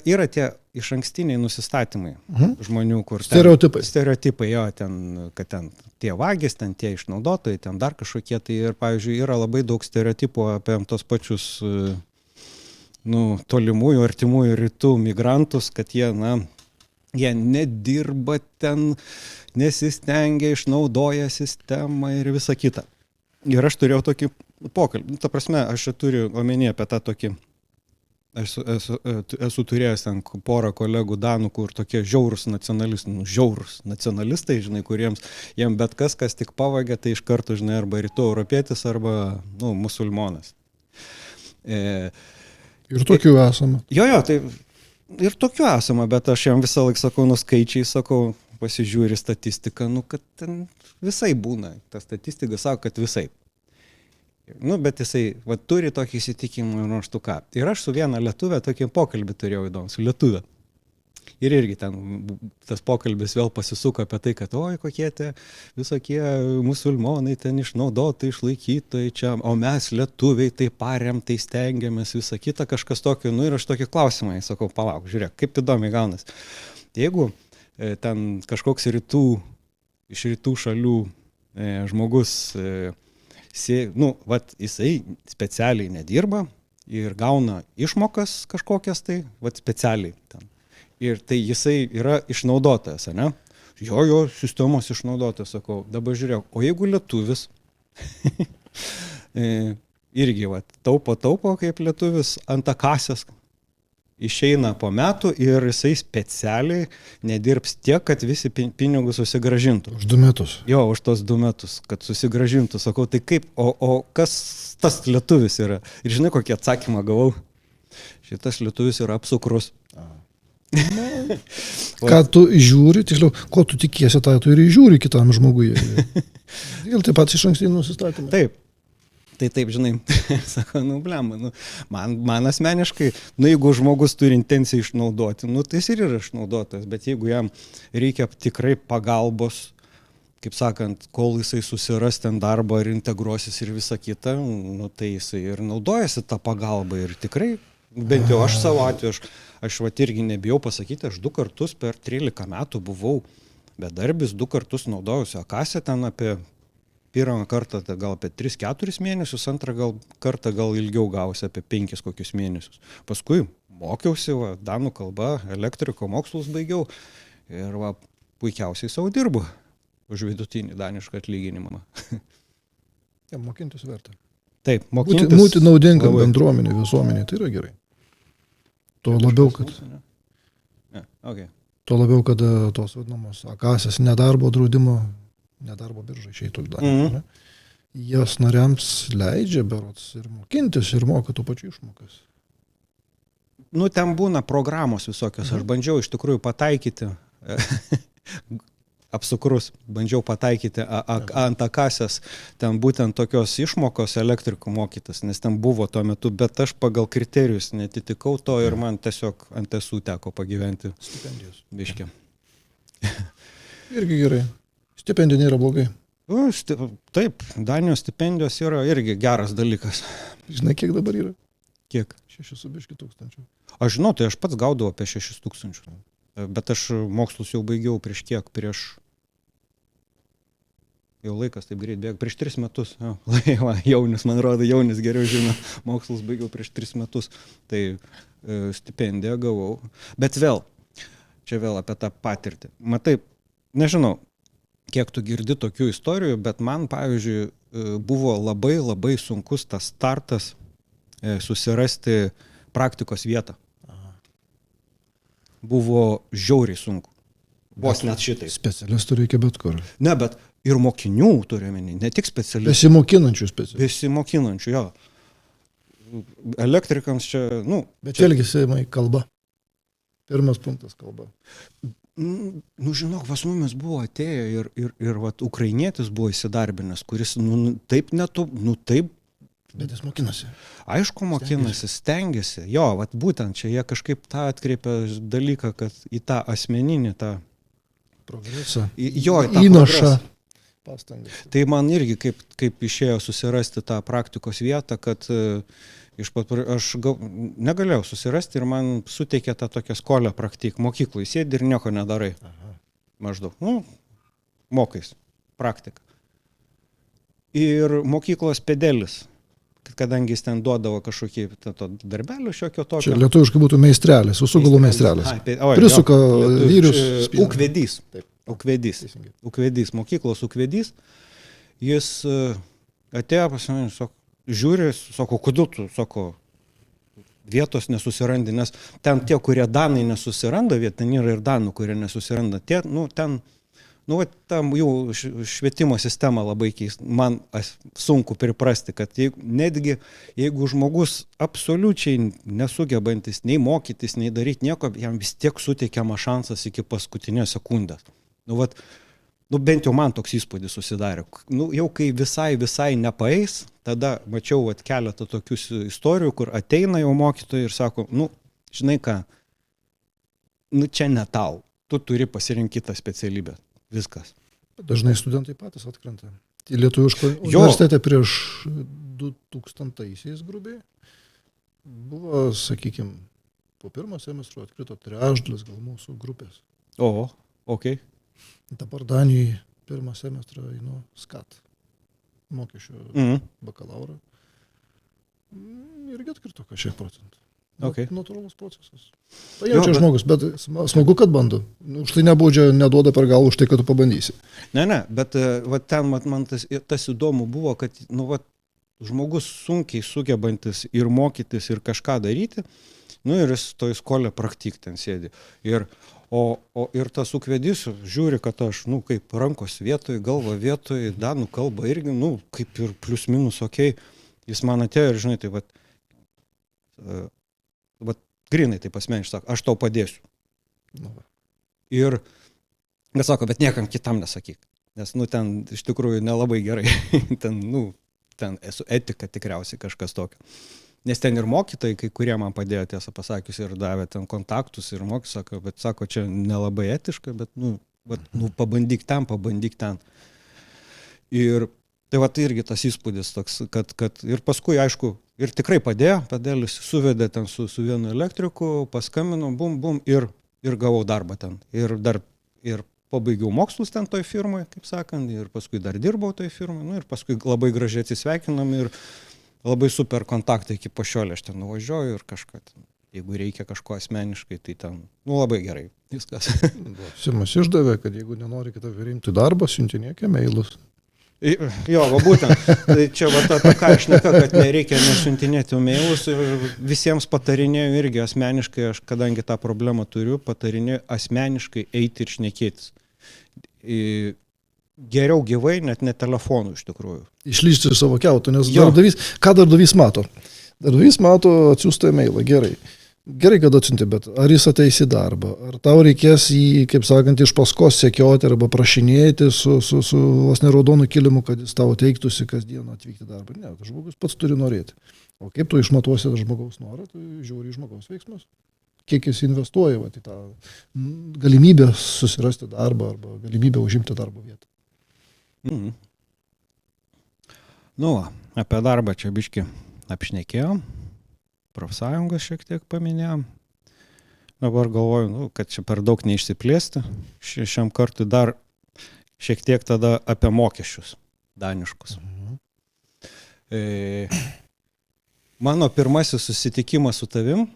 Yra tie išankstiniai nusistatymai žmonių, kur... Stereotipai, jo, kad ten tie vagis, ten tie išnaudotojai, ten dar kažkokie. Tai ir, pavyzdžiui, yra labai daug stereotipų apie tos pačius tolimųjų, artimųjų rytų migrantus, kad jie nedirba ten, nesistengia, išnaudoja sistemą ir visa kita. Ir aš turėjau tokį pokalbį. Ta prasme, aš turiu omenyje apie tą tokį Esu turėjęs ten porą kolegų danų, kur tokie žiaurus nacionalistai, žinai, kuriems jiem bet kas tik pavagia, tai iš karto, žinai, arba rytų europietis, arba, musulmonas. Ir tokių esama. Jo, tai ir tokių esama, bet aš jam visą laiką sakau, skaičiai, sakau, pasižiūri statistiką, kad ten visai būna. Ta statistika sako, kad visai. Bet jisai turi tokį įsitikimą ir aš tu ką. Ir aš su viena lietuvė tokį pokalbį turėjau įdomų, su lietuvė. Ir irgi ten tas pokalbis vėl pasisuko apie tai, kad oi, kokie tie visokie musulmonai ten išnaudoti, išlaikyti, čia, o mes lietuviai tai parem, tai stengiamės, visą kitą kažkas tokio. Ir aš tokį klausimą, sakau, palauk, žiūrėk, kaip įdomiai gaunas. Jeigu ten kažkoks iš rytų šalių žmogus jisai specialiai nedirba ir gauna išmokas kažkokias tai, specialiai ten. Ir tai jisai yra išnaudotojas, ne? Jo, sistemos išnaudotojas, sakau, dabar žiūrėk, o jeigu lietuvis, irgi, taupo kaip lietuvis, antakasės, išeina po metų ir jisai specialiai nedirbs tiek, kad visi pinigus susigražintų. Už 2 metus. Jo, už tos 2 metus, kad susigražintų. Sakau, tai kaip, o kas tas lietuvis yra? Ir žinai, kokį atsakymą gavau? Šitas lietuvis yra apsukrus. Ką tu žiūri, tiksliau, ko tu tikiesi, tai tu ir žiūri kitam žmogui. Ir taip pat iš ankstinių nusistatymų. Taip. Tai taip, žinai, sako, blemba, man asmeniškai, jeigu žmogus turi intenciją išnaudoti, tai jis ir yra išnaudotas, bet jeigu jam reikia tikrai pagalbos, kaip sakant, kol jisai susiras ten darbą ir integruosis ir visą kitą, tai jisai ir naudojasi tą pagalbą ir tikrai, bent jau aš savo atveju, aš irgi nebijau pasakyti, aš 2 kartus per 13 metų buvau bedarbis, 2 kartus naudojausi akasę ten apie pirmą kartą gal apie 3-4 mėnesius, antrą kartą gal ilgiau gausi apie 5 kokius mėnesius. Paskui mokiausi, danų kalba, elektriko mokslus baigiau ir puikiausiai savo dirbu už vidutinį danišką atlyginimą. Mokintis verta. Taip, mokintis. Būti naudingam bendruomenė, visuomenė, tai yra gerai. Tuo labiau, kad tos vadinamos akasės nedarbo draudimo, nedarbo biržai išeitų dar. Jos nariams leidžia berods ir mokintis ir moka tų pačių išmokas. Ten būna programos visokios. Aš bandžiau iš tikrųjų pataikyti apsukrus, bandžiau pataikyti ant akasės ten būtent tokios išmokos elektrikų mokytas, nes ten buvo tuo metu, bet aš pagal kriterijus netitikau to ir man tiesiog ant esų teko pagyventi. Stipendijos. Biškė. Irgi gerai. Stipendija nėra blogai. Taip, Danijos stipendijos yra irgi geras dalykas. Žinai, kiek dabar yra? Kiek? 6,5 tūkstančių. Aš žinau, tai aš pats gaudavau apie 6 tūkstančių. Bet aš mokslus jau baigiau jau laikas taip greit bėga, prieš 3 metus. Jaunis, man rodo, jaunis geriau žino, mokslus baigiau prieš 3 metus. Tai stipendiją gavau. Bet čia vėl apie tą patirtį. Matai, nežinau, kiek tu girdi tokių istorijų, bet man, pavyzdžiui, buvo labai labai sunkus tas startas susirasti praktikos vietą. Buvo žiauriai sunku. Vos net šitai. Specialistų reikia bet kur. Ne, bet ir mokinių turėjome, ne tik specialistų. Besimokinančių specialistų. Besimokinančių, jo. Elektrikams čia, Bet vėlgi, Seimai, kalba. Pirmas punktas kalba. Žinok, pas mumis buvo atėję ir ukrainietis buvo įsidarbinęs, kuris, taip. Bet jis mokinasi. Aišku, mokinasi, stengiasi. Jo, būtent čia jie kažkaip tą atkreipia dalyką, kad į tą asmeninį, tą progresą. Jo, į tą įnašą. Pastangas. Tai man irgi kaip išėjo susirasti tą praktikos vietą, kad aš negalėjau susirasti ir man suteikė tą tokią skolę praktiką. Mokyklai sėdi ir nieko nedarai. Aha. Maždaug. Mokais. Praktika. Ir mokyklos pedelis. Kadangi jis ten duodavo kažkokį darbelį šiokio tokio. Čia lietuviškai būtų meistrelis, visų galų meistrelis. Prisuka vyrius. Ūkvedys. Ūkvedys, mokyklos ūkvedys. Jis atėjo pas mane, žiūri, sako, kodėl tu, sako, vietos nesusirandi, nes ten tie, kurie danai nesusiranda vietą, ten yra ir danų, kurie nesusiranda. Tie, ten, tam jų švietimo sistema labai keista. Man sunku priprasti, kad netgi jeigu žmogus absoliučiai nesugebantis nei mokytis, nei daryti nieko, jam vis tiek suteikiamas šansas iki paskutinės sekundės. Bent jau man toks įspūdis susidarė. Jau kai visai nepaeis, tada mačiau keletą tokių istorijų, kur ateina jau mokytojai ir sako, žinai ką, čia ne tau, tu turi pasirinkti kitą specialybę. Viskas. Dažnai studentai patys atkrenta. Lietuviško universitete prieš 2000-aisiais grubiai buvo, sakykime, po pirmo semestro atkrito trečdalis gal mūsų grupės. Oho, okei. Dabar Danijoje pirmą semestrą einu SCAT mokesčio bakalaurą. Irgi atkrito kažkiek procentų. Okay. Natūralus procesas. Pajaučia žmogus, bet smagu, kad bando. Už tai nebaudžia, neduoda per galvą už tai, kad tu pabandysi. Ne, bet ten man tas įdomu buvo, kad žmogus sunkiai sugebantis ir mokytis ir kažką daryti, ir jis toj skolė praktik ten sėdi. Ir tas ūkvedys žiūri, kad aš, kaip rankos vietoj, galva vietoj, danų kalba irgi, kaip ir plius minus, okei. Jis man atėjo ir, žinai, tai grinai taip asmeniškai sako, aš tau padėsiu. Ir, bet sako, bet niekam kitam nesakyk, nes, ten iš tikrųjų nelabai gerai, ten esu etika tikriausiai kažkas tokio. Nes ten ir mokytojai, kai kurie man padėjo, tiesą pasakius, ir davė ten kontaktus ir sako, bet sako, čia nelabai etiška, bet, pabandyk ten. Ir tai irgi tas įspūdis toks, kad ir paskui, aišku, ir tikrai padėjo, suvedė ten su vienu elektriku, paskambino, bum, ir gavau darbą ten. Ir pabaigiau mokslus ten toj firmoje, kaip sakant, ir paskui dar dirbau toj firmoje, ir paskui labai gražiai atsisveikinam ir labai super kontaktai iki pašiolė, aš ten nuvažiuoju ir kažką, jeigu reikia kažko asmeniškai, tai ten, labai gerai viskas. Simas išdavė, kad jeigu nenori kitą rimti darbą, siuntinėk e-mailus. Jo, būtent. Tai čia apie ką aš neką, kad nereikia nesiuntinėti mailus ir visiems patarinėjau irgi asmeniškai, aš kadangi tą problemą turiu, patarinėjau asmeniškai eiti ir šnekėtis. Geriau gyvai, net ne telefonu iš tikrųjų. Išlysti iš savo kiauto, nes ką darbdavys mato? Darbdavys mato atsiųstą e-mailą, gerai. Gerai, kad atsiunti, bet ar jis ateis į darbą, ar tau reikės jį, kaip sakant, iš paskos sekioti arba prašinėti su vos ne raudonu kilimu, kad jis tau teiktųsi kasdieną atvykti į darbą. Ne, tas žmogus pats turi norėti. O kaip tu išmatuosi žmogaus norą, tai žiūri žmogaus veiksmus. Kiek jis investuoja į tą galimybę susirasti darbą arba galimybę užimti darbo vietą. Apie darbą čia biškį apšnekėjom. Profsąjungos šiek tiek paminėjom. Dabar galvoju, kad čia per daug neišsiplėsti. Šiam kartui dar šiek tiek tada apie mokesčius daniškus. Mano pirmasis susitikimas su tavim,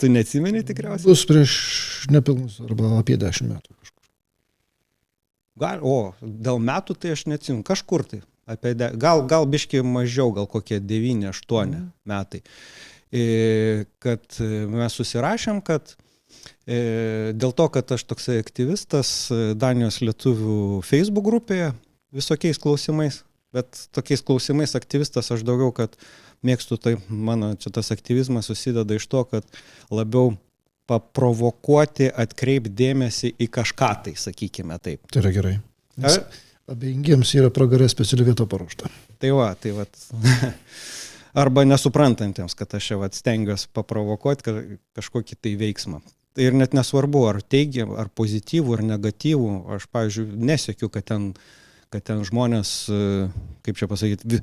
tu neatsimeni tikriausiai? Bus prieš nepilnus arba apie 10 metų kažkur. Dėl metų tai aš neatsimenu, kažkur tai. Gal biškiai mažiau, gal kokie 9-8 metai. Kad mes susirašėm, kad dėl to, kad aš toksai aktyvistas Danijos lietuvių Facebook grupėje visokiais klausimais, bet tokiais klausimais aktyvistas aš daugiau, kad mėgstu, tai mano čia tas aktyvizmas susideda iš to, kad labiau paprovokuoti, atkreipti dėmesį į kažką tai, sakykime taip. Tai yra gerai. Abejingiems yra pragarė speciali vieta paruošta. Tai va. Arba nesuprantantiems, kad aš čia stengiuosi paprovokuoti kažkokį tai veiksmą. Ir net nesvarbu, ar teigiamą, ar pozityvų, ar negatyvų. Aš, pavyzdžiui, nesiekiu, kad ten žmonės, kaip čia pasakyti,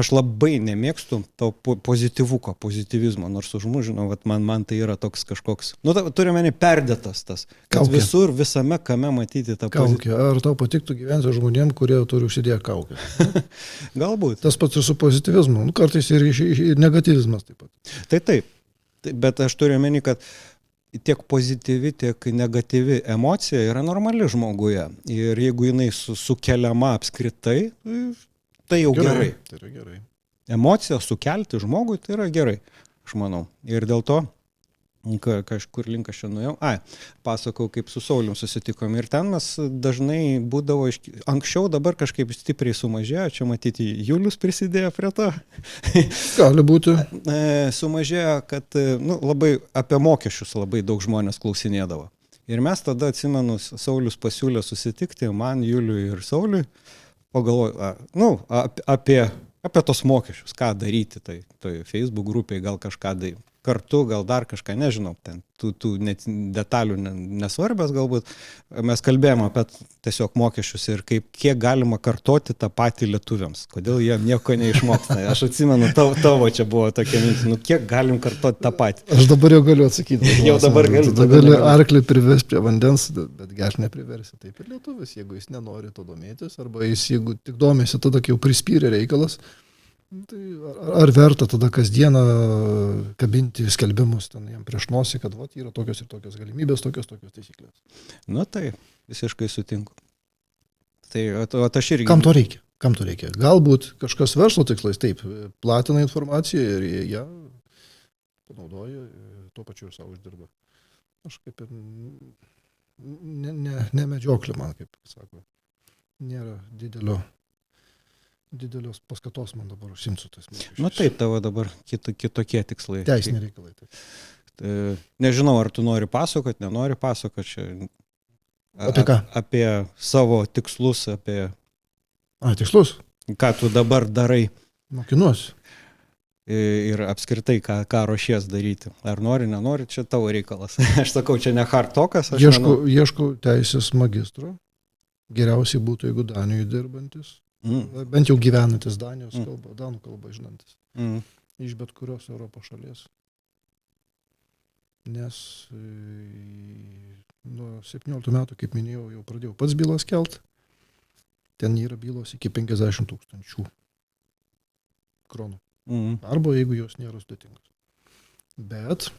aš labai nemėgstu to pozityvizmo, nors užmužinau, man tai yra toks kažkoks, turime perdėtas tas, kad kaukė. Visur, visame kame matyti tą kaukė. Ar tau patiktų gyventi žmonėm, kurie turi užsidėję kaukę? Galbūt. Tas pats ir su pozityvizmu, kartais ir negatyvizmas taip pat. Tai taip, bet aš turiu omeny, kad tiek pozityvi, tiek negatyvi emocija yra normali žmoguje. Ir jeigu jinai sukeliama apskritai, tai jau gerai. Tai yra gerai. Emociją sukelti žmogui, tai yra gerai. aš manau. Ir dėl to kažkur link aš čia nuėjau. Pasakau, kaip su Saulium susitikom. Ir ten mes dažnai būdavo, anksčiau dabar kažkaip stipriai sumažėjo, čia matyti Julius prisidėjo prie to. Gali būti. Sumažėjo, kad labai apie mokesčius labai daug žmonės klausinėdavo. Ir mes tada, atsimenu, Saulius pasiūlė susitikti man, Juliui ir Sauliui, pagalvoju, apie tos mokesčius, ką daryti, tai Facebook grupiai gal kažką daryti. Kartu, gal dar kažką, nežinau, ten tų detalių nesvarbios galbūt. Mes kalbėjome apie tiesiog mokesčius ir kiek galima kartoti tą patį lietuviams, kodėl jie nieko neišmoksta. Aš atsimenu, tavo čia buvo tokia mintis, kiek galim kartoti tą patį. Aš dabar jau galiu atsakyti. Jau dabar galiu. Tu gali arklį privesti prie vandens, bet aš nepriversi. Taip ir lietuvis, jeigu jis nenori to domėtis, arba jis, jeigu tik domėsi, tada kai jau prispyrė reikalas, tai ar verta tada kasdieną kabinti skelbimus ten jam prieš nosį, kad yra tokios ir tokios galimybės, tokios taisyklės. Tai visiškai sutinku. Tai aš irgi... Kam to reikia? Galbūt kažkas verslo tikslais, taip, platina informaciją ir ją panaudoja, tuo pačiu ir savo uždirba. Aš kaip ir ne medžioklė man, kaip sako. Nėra didelios paskatos man dabar užsimti su tais mokesčiais. Taip, tavo dabar kitokie tikslai. Teisiniai reikalai. Taip. Nežinau, ar tu nori pasakoti, nenori pasakoti čia. Apie ką? Apie savo tikslus, apie... Tikslus? Ką tu dabar darai. Mokinuosi. Ir apskritai, ką ruošies daryti. Ar nori, nenori, čia tavo reikalas. Aš sakau, čia ne hard talkas. Ieškau teisės magistro. Geriausiai būtų, jeigu Danijoje dirbantis. Bent jau gyvenantis Danijos kalbą, danų kalbą žinantis. Iš bet kurios Europos šalies. Nes nuo 17 metų, kaip minėjau, jau pradėjau pats bylas kelt. Ten yra bylos iki 50 000 kronų. Arba jeigu jos nėra sudėtingos. Bet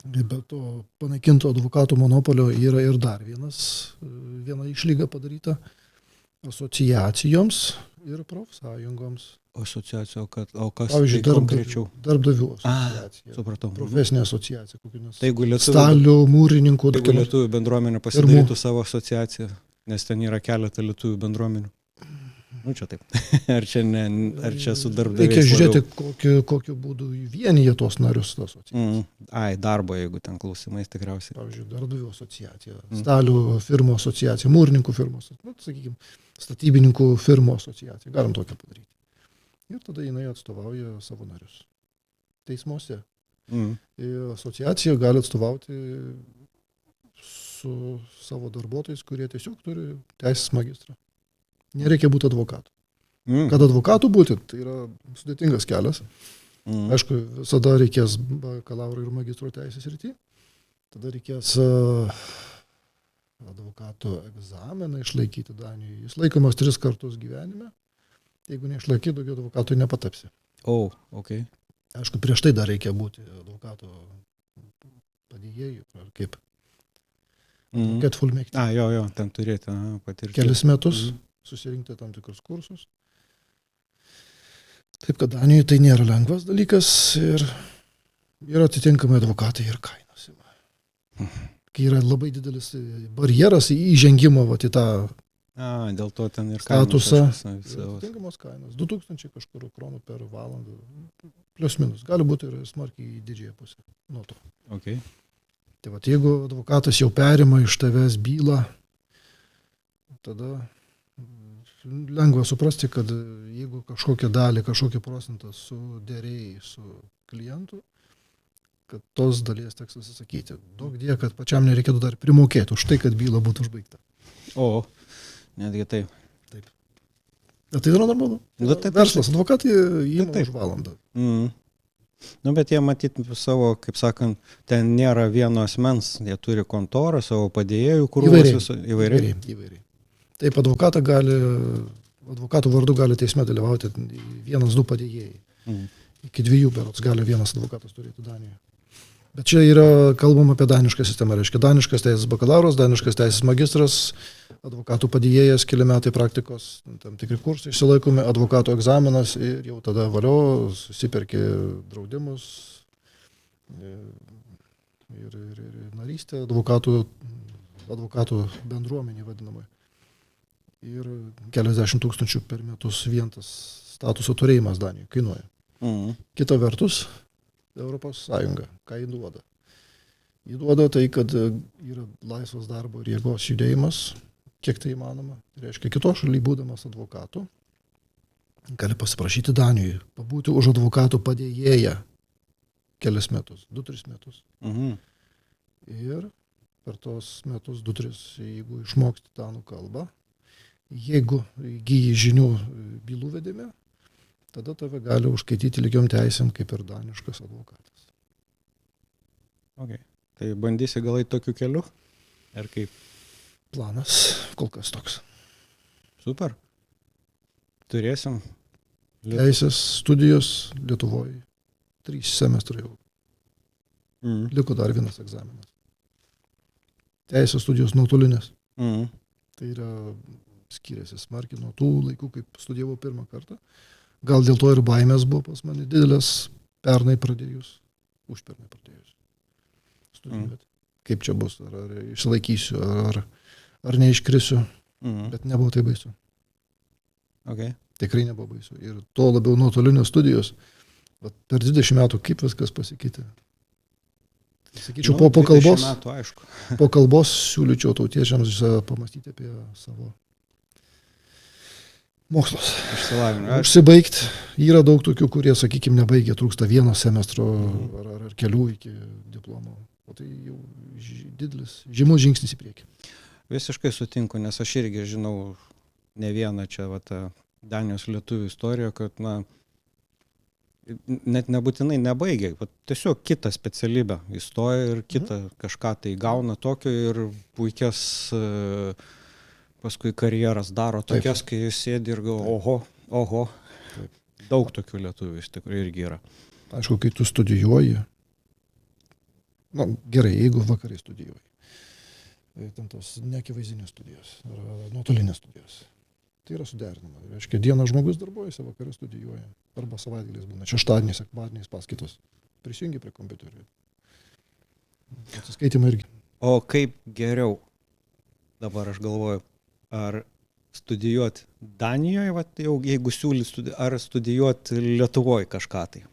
be to panaikinto advokatų monopolio yra ir dar viena išlyga padaryta asociacijoms ir profsąjungoms. Asociacija, o kas pavyzdžiui, tai konkrečiau? Darbdavių asociacija. Supratau. Profesinė asociacija. Stalių, mūrininkų. Jeigu lietuvių bendruomenė pasidarytų savo asociaciją, nes ten yra keletą lietuvių bendruomenių. Čia taip. Ar čia su darbdaviais? Reikia žiūrėti, kokiu būdu vienyje tos narius tos asociacijos. Darbo, jeigu ten klausimais tikriausiai. Pavyzdžiui, darbdavių asociacija, stalių firmų asociacija, mūrininkų firmų asociacija, sakykime, statybininkų firmų asociacija. Galim tokią padaryti. Ir tada jinai atstovauja savo narius. Teismuose. Asociacija gali atstovauti su savo darbuotojais, kurie tiesiog turi teisės magistrą. Nereikia būti advokatu. Kad advokatu būti, tai yra sudėtingas kelias. Aišku, visada reikės bakalauro ir magistro teisės srity. Tada reikės advokato egzaminą išlaikyti Danijoje. Jis laikomas 3 kartus gyvenime. Jeigu neišlaiky, daugiau advokatų nepatapsi. Okay. Aišku, prieš tai dar reikia būti advokato padėjėjų, ar kaip. Get full mekti. Jo, ten turėti patirti. Kelis metus. Susirinkti tam tikrus kursus. Taip, kad Danijoje tai nėra lengvas dalykas ir yra atitinkamai advokatai ir kainos. Kai yra labai didelis barjeras įžengimo į tą dėl to ten ir statusą. Atitinkamos kainos. 2000 kažkur kronų per valandą. Plius minus. Gali būti ir smarkiai į didžiąją pusę nuo to. Okay. Tai jeigu advokatas jau perima iš tavęs bylą, tada lengva suprasti, kad jeigu kažkokią dalį, kažkokį procentą suderėjai su klientu, kad tos dalies teks atsisakyti. Daug die, kad pačiam nereikėtų dar primokėti už tai, kad byla būtų užbaigta. Netgi taip. Taip. Bet tai yra normalu. Verslas, advokatai įima už valandą. Bet jie matyti savo, kaip sakant, ten nėra vieno asmens, jie turi kontorą, savo padėjėjų, kur įvairiai. Taip, advokatų vardu gali teisme dalyvauti 1-2 padėjėjai. Iki 2 berods gali vienas advokatas turėti Danijoje. Bet čia yra kalbama apie danišką sistemą. Reiškia, daniškas teisės bakalauras, daniškas teisės magistras, advokatų padėjėjas, keli metai praktikos, tam tikri kursai išsilaikomi, advokato egzaminas ir jau tada valio, susiperki draudimus, ir narystė advokatų bendruomenė vadinamai. Ir keliasdešimt tūkstančių per metus vien tas statuso turėjimas Danijoje kainuoja. Kita vertus, Europos Sąjunga, ką jį duoda? Jį duoda tai, kad yra laisvas darbo ir jėgos judėjimas, kiek tai įmanoma. Tai reiškia, kitos šalyje būdamas advokatu, gali pasiprašyti Danijoje, pabūti už advokatų padėjėją kelias metus, 2-3 metus. Ir per tos metus 2-3, jeigu išmoksti danų kalbą, jeigu įgyji žinių bylų vedime, tada tave gali užskaityti lygiom teisėm kaip ir daniškas advokatas. Okay. Tai bandysi gal eiti tokiu keliu? Ar kaip? Planas kol kas toks. Super. Turėsim. Teisės studijos Lietuvoje 3 semestrai jau. Liko dar vienas egzaminas. Teisės studijos nuotolinės. Tai yra skiriasi smarkiai nuo tų laikų, kaip studijavau pirmą kartą. Gal dėl to ir baimės buvo pas mane didelės pernai pradėjus, užpernai pradėjus studijuoti. Kaip čia bus, ar išlaikysiu, ar neiškrisiu, bet nebuvo tai baisu. Okay. Tikrai nebuvo baisu. Ir to labiau nuotolinės studijos, per 20 metų kaip viskas pasikeitė. Sakyčiau, po kalbos, metų, aišku. Po kalbos siūlyčiau tautiečiams pamastyti apie savo mokslus. Užsibaigti. Yra daug tokių, kurie, sakykime, nebaigė, trūksta 1 semestro ar kelių iki diplomo. O tai jau didelis, žymus žingsnis į priekį. Visiškai sutinku, nes aš irgi žinau ne vieną čia Danijos lietuvių istoriją, kad net nebūtinai nebaigė, tiesiog kitą specialybę įstoja ir kitą kažką tai gauna tokio ir puikias paskui karjeras daro tokias, kai jis sėdi ir galvo, oho. Taip. Daug tokių lietuvių iš tikrųjų irgi yra. Aišku, kai tu studijuoji, gerai, jeigu vakarai studijuoji, ten tos neakivaizdinis studijos, nuotolinės studijos, tai yra suderinama. Reiškia, dieną žmogus darbuojasi, vakarai studijuoja, arba savaitgaliais būna, šeštadieniais, sekmadieniais paskaitos, prisijungi prie kompiuterių. Atsiskaitimai irgi. O kaip geriau, dabar aš galvoju, ar studijuoti Danijoje, jeigu siūly, ar studijuoti Lietuvoje kažką tai?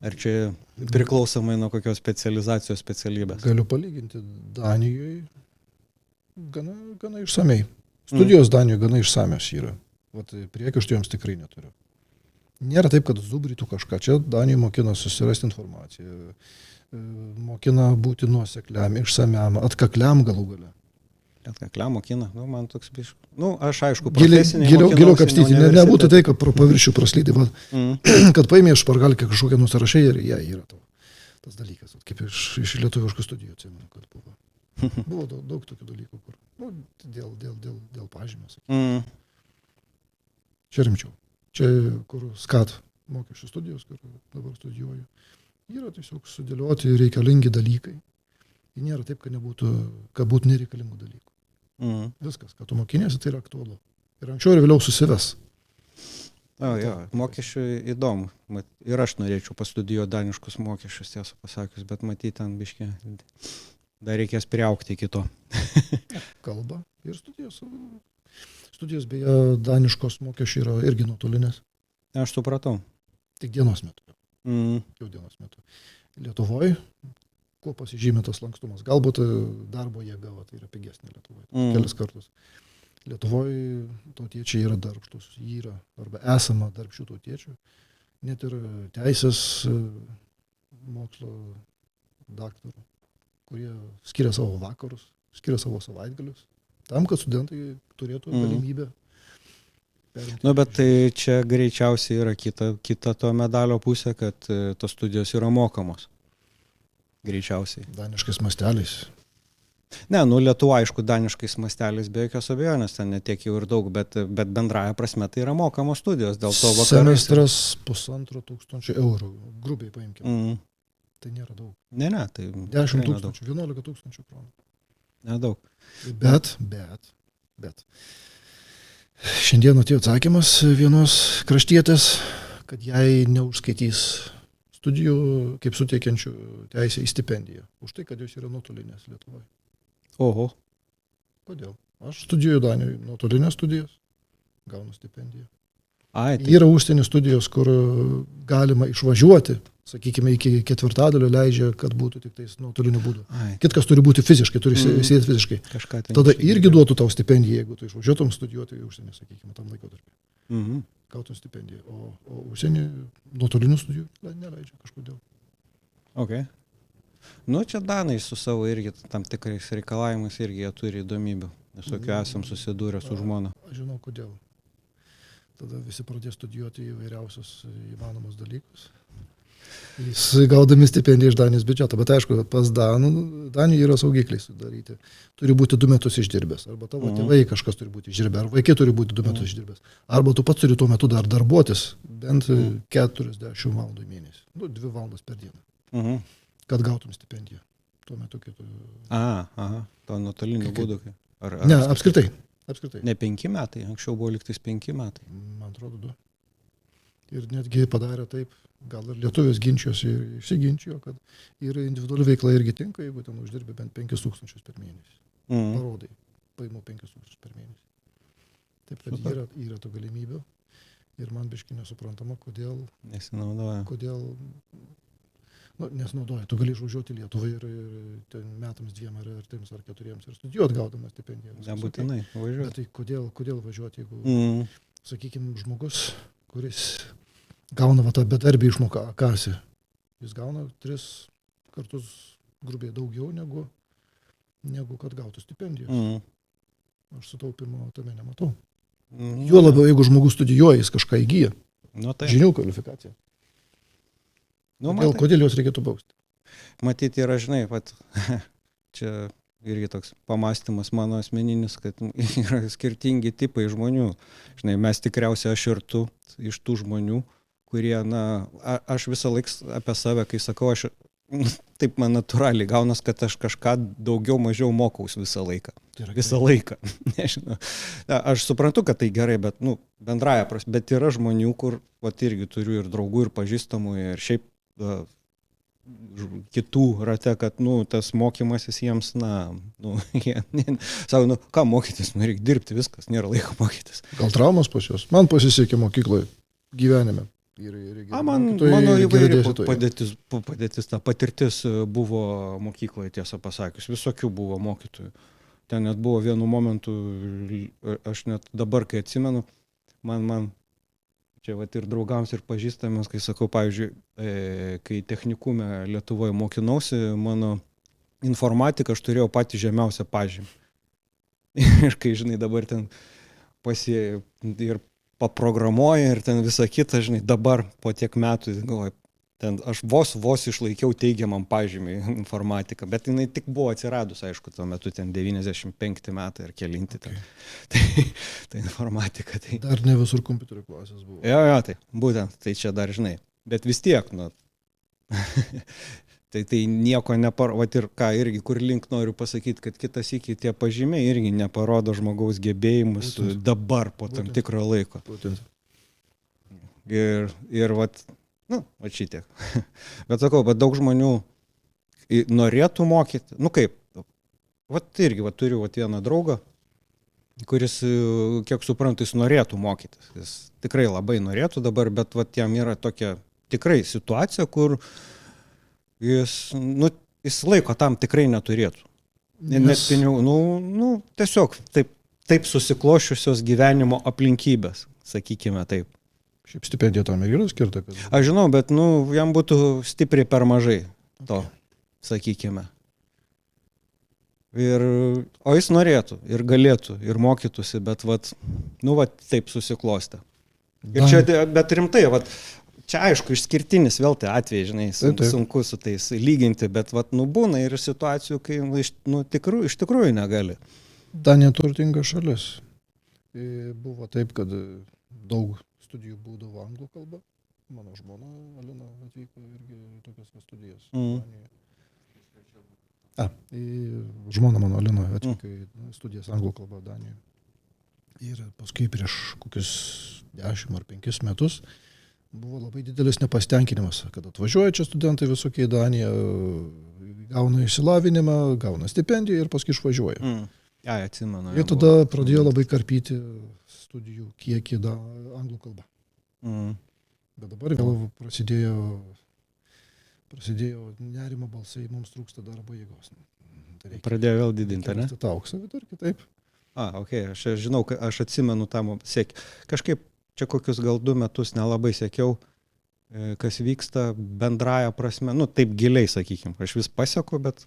Ar čia priklausomai nuo kokios specializacijos specialybės? Galiu palyginti Danijoje gana išsamei. Studijos Danijoje gana išsamios yra. Priekaištų joms tikrai neturiu. Nėra taip, kad zubrytų kažką. Čia Danijoje mokina susirasti informaciją, mokina būti nuosekliam, išsamiam, atkakliam galų gale. Atkakliam mokina, man toks biškas. Aš aišku, giliau kapstyti, nebūtų tai, kad pro paviršių praslydė, kad paėmė špargalkę kažkokią nusirašai ir yra tas dalykas, kaip iš lietuviškų studijų atsimenu, kad buvo. Buvo daug tokių dalykų, kur dėl pažymės. Čia rimčiau. Čia, kur SKAT mokesčių studijos, kur dabar studijuoju, yra tiesiog sudėlioti reikalingi dalykai. Ir nėra taip, kad būtų nereikalingų dalykų. Viskas, kad tu mokinėsi, tai yra aktualu. Ir anksčiau ir vėliau susives. Mokesčių įdomu. Ir aš norėčiau pastudijuoti daniškus mokesčius, tiesą pasakius, bet matyti ten biškį dar reikės priaugti iki to. Kalba ir studijos. Studijos beje daniškos mokesčių yra irgi nuotolinės. Aš supratau. Tik dienos metu. Jau dienos metu. Lietuvoje, kuo pasižymė tas lankstumas? Galbūt darbo jėga, tai yra pigesnė Lietuvoje. Kelis kartus. Lietuvoje tautiečiai yra darbštus. Yra arba esama darbščių tautiečių. Net ir teisės mokslo daktarų, kurie skiria savo vakarus, skiria savo savaitgalius, tam, kad studentai turėtų galimybę. Bet tai čia greičiausiai yra kita to medalio pusė, kad tos studijos yra mokamos. Greičiausiai. Daniškais masteliais. Ne, Lietuva, aišku, daniškais masteliais be jokios abejonės, ten netiek jau ir daug, bet bendraja prasme tai yra mokamos studijos. Dėl to vakarais. Semestras 1500 eurų, grubiai paimkime. Tai nėra daug. Ne, tai 10 tūkstančių, 11 tūkstančių kronų. Nedaug. Bet. Šiandien atėjo atsakymas vienos kraštietės, kad jai neužskaitys studijų, kaip suteikiančių teisę į stipendiją. Už tai, kad jos yra nuotolinės Lietuvoje. Oho. Kodėl? Aš studijuoju Danijoje nuotolinės studijas, gaunu stipendiją. Ai, tai Yra užsienio studijos, kur galima išvažiuoti, sakykime, iki 1/4 leidžia, kad būtų tik tais nuotoliniu būdu. Kitkas turi būti fiziškai, turi sėdėti fiziškai. kažką ten Tada išgirdau. irgi duotų tau stipendiją, jeigu tu išvažiuotum studijuoti į užsienį, sakykime, tam laikotarpį. Mhm. Gautum stipendiją. O užsienį nuotolinių studijų neleidžia kažkodėl. Okay. Nu, čia danai su savo irgi tam tikrais reikalavimais irgi jie turi įdomybių. Visokių esam susidūrę su žmona. Aš žinau, kodėl. Tada visi pradės studijuoti įvairiausius įmanomus dalykus. Jis gaudami stipendiją iš Danijos biudžeto. Bet aišku, pas Danijoje yra saugikliai sudaryti. Turi būti 2 metus išdirbęs. Arba tavo tėvai kažkas turi būti išdirbę. Ar vaikai turi būti 2 metus išdirbęs. Arba tu pats turi tuo metu dar darbuotis bent 40 valandų į mėnesį. 2 valandas per dieną. Mhm. Kad gautum stipendiją. Tuo metu, kai tu... Aha, to nuotoliniu būdu. Ar Ne, apskritai. Ne 5 metai, anksčiau buvo liktais 5 metai. Man atrodo, 2. Ir netgi padarė taip, gal ir lietuvės ginčijosi ir išsiginčijo, kad ir individuali veikla irgi tinka, jeigu ten uždirbi bent 5 000 per mėnesį. Parodai, paimu 5 000 per mėnesį. Taip, kad yra tų galimybių. Ir man biškai nesuprantama, kodėl... Nesinaudoja. Nesinaudoja. Tu gali išvažiuoti Lietuvą ir ten metams 2 ar 3 ar 4 ir studijuoti gaudamas stipendiją. Nebūtinai važiuoti. Bet tai kodėl važiuoti, jeigu, sakykime, žmogus, kuris gauna tą bedarbį išmoką kasį, jis gauna 3 kartus grubiai daugiau negu kad gautų stipendijos. Aš sutaupimo tame nematau. Juo labiau, jeigu žmogus studijuoja, jis kažką įgyja. Žinių kvalifikaciją. Kodėl jos reikėtų bausti? Matyti yra, žinai, čia irgi toks pamastymas mano asmeninis, kad yra skirtingi tipai žmonių. Žinai, mes tikriausiai aš ir tu iš tų žmonių, kurie, aš visą laiką apie save, kai sakau, aš taip man natūraliai gaunas, kad aš kažką daugiau mažiau mokaus visą laiką. Visą laiką. Nežinau. Aš suprantu, kad tai gerai, bet, bendraja prasme, bet yra žmonių, kur, irgi turiu ir draugų, ir pažįstamų, ir šiaip kitų rate, kad, tas mokymasis jiems, jie sako, ką mokytis, reikia dirbti, viskas, nėra laiko mokytis. Gal traumas pas juos? Man pasisekė mokykloje, gyvenime. Mano įvairi padėtis, ta patirtis buvo mokykloje, tiesą pasakius, visokių buvo mokytojų. Ten net buvo vienu momentu, aš net dabar, kai atsimenu, man čia ir draugams ir pažįstamės, kai sakau, pavyzdžiui, kai technikume Lietuvoje mokinausi, mano informatika, aš turėjau patį žemiausią pažymį. Ir kai, žinai, dabar ten ir paprogramuoja ir ten visą kitą, žinai, dabar po tiek metų, galvoju, ten aš vos išlaikiau teigiamam pažymį informatiką, bet jinai tik buvo atsiradus, aišku, tuo metu ten 95 metai ar kelinti ten. Tai informatika. Tai... Dar ne visur kompiuterio klasės buvo. Jo, tai būtent, tai čia dar, žinai, bet vis tiek, tai nieko neparodo, ir ką irgi, kur link noriu pasakyti, kad kitas iki tie pažymiai irgi neparodo žmogaus gebėjimus dabar po tam tikro laiko. Ir šitiek. Bet sakau, daug žmonių norėtų mokyti, kaip, irgi turiu vieną draugą, kuris, kiek suprantu, jis norėtų mokytis. Jis tikrai labai norėtų dabar, bet jam yra tokia tikrai situacija, kur jis laiko tam tikrai neturėtų. Net pinigų, tiesiog taip susiklošiusios gyvenimo aplinkybės, sakykime taip. Šiaip stipendija tam ir yra skirta. Aš žinau, bet jam būtų stipriai per mažai to, sakykime. O jis norėtų ir galėtų ir mokytųsi, bet taip susiklostė. Ir čia, bet rimtai, čia aišku, išskirtinis vėl tai atvejai, žinai, sunku su tais lyginti, bet būna ir situacijų, kai iš tikrųjų negali. Danija turtinga šalis. Buvo taip, kad daug studijų būdavo anglų kalba. Mano žmona Alina atvyko irgi tokias studijas. Žmona mano Alina atvyko į studijas anglų kalbą Danijoje. Ir paskui prieš kokius 10 ar 5 metus buvo labai didelis nepasitenkinimas, kad atvažiuoja čia studentai visokie į Daniją, gauna išsilavinimą, gauna stipendiją ir paskui išvažiuoja. Ai, atsimenu. Ir tada pradėjo labai karpyti studijų kiekį anglų kalbą. Bet dabar vėl prasidėjo nerimo balsai, mums trūksta darbo jėgos. Pradėjo vėl didinti, ne? Tai aukso vidurkį, taip. Aš žinau, aš atsimenu tam kažkaip čia kokius gal 2 metus nelabai sekiau, kas vyksta bendraja prasme, taip giliai, sakykime, aš vis pasieku, bet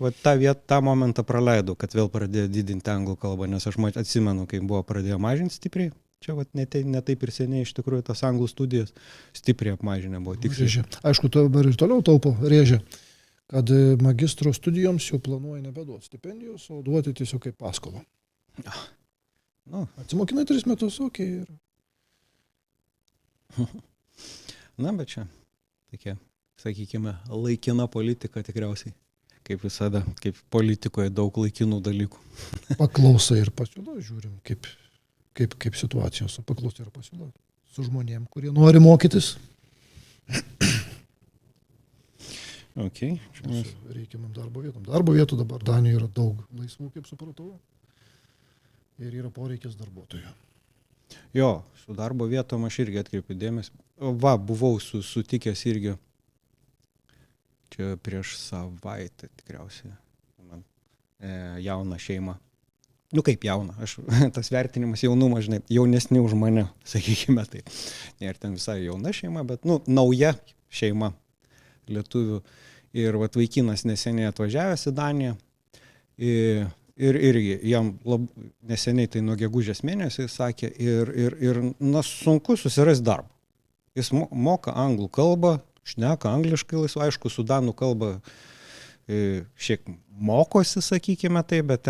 tą momentą praleidau, kad vėl pradėjo didinti anglų kalbą, nes aš atsimenu, kai buvo pradėjo mažinti stipriai, čia ne taip ir seniai iš tikrųjų tas anglų studijas stipriai apmažinę buvo tiksliai. Aišku, dabar ir toliau taupo rėžia, kad magistro studijoms jau planuoja nebeduoti stipendijos, o duoti tiesiog kaip paskolą. Atsimokinai 3 metus, okei. Bet čia tokia, sakykime, laikina politika tikriausiai. Kaip visada, kaip politikoje daug laikinų dalykų. Paklausa ir pasiūla, žiūrim, kaip situacijos, paklausa ir pasiūla. Su žmonėm, kurie nori mokytis. Okay. Reikiamam darbo vietom. Darbo vietų dabar Danijoje yra daug laisvų, kaip supratau. Ir yra poreikis darbuotojų. Jo, su darbo vietom aš irgi atkreipiu dėmesį. Buvau sutikęs irgi čia prieš savaitę tikriausiai. Jauną šeimą. Kaip jauna, tas vertinimas jaunumo, žinai, jaunesni už mane, sakykime taip. Ir ten visai jauna šeima, bet, nauja šeima lietuvių. Ir vaikinas neseniai atvažiavęs į Daniją. Ir irgi jam neseniai, tai nuo gegužės mėnesio, jis sakė, ir sunku susirasti darbą. Jis moka anglų kalbą, šneka angliškai laisvai, aišku, su danų kalba šiek mokosi, sakykime taip, bet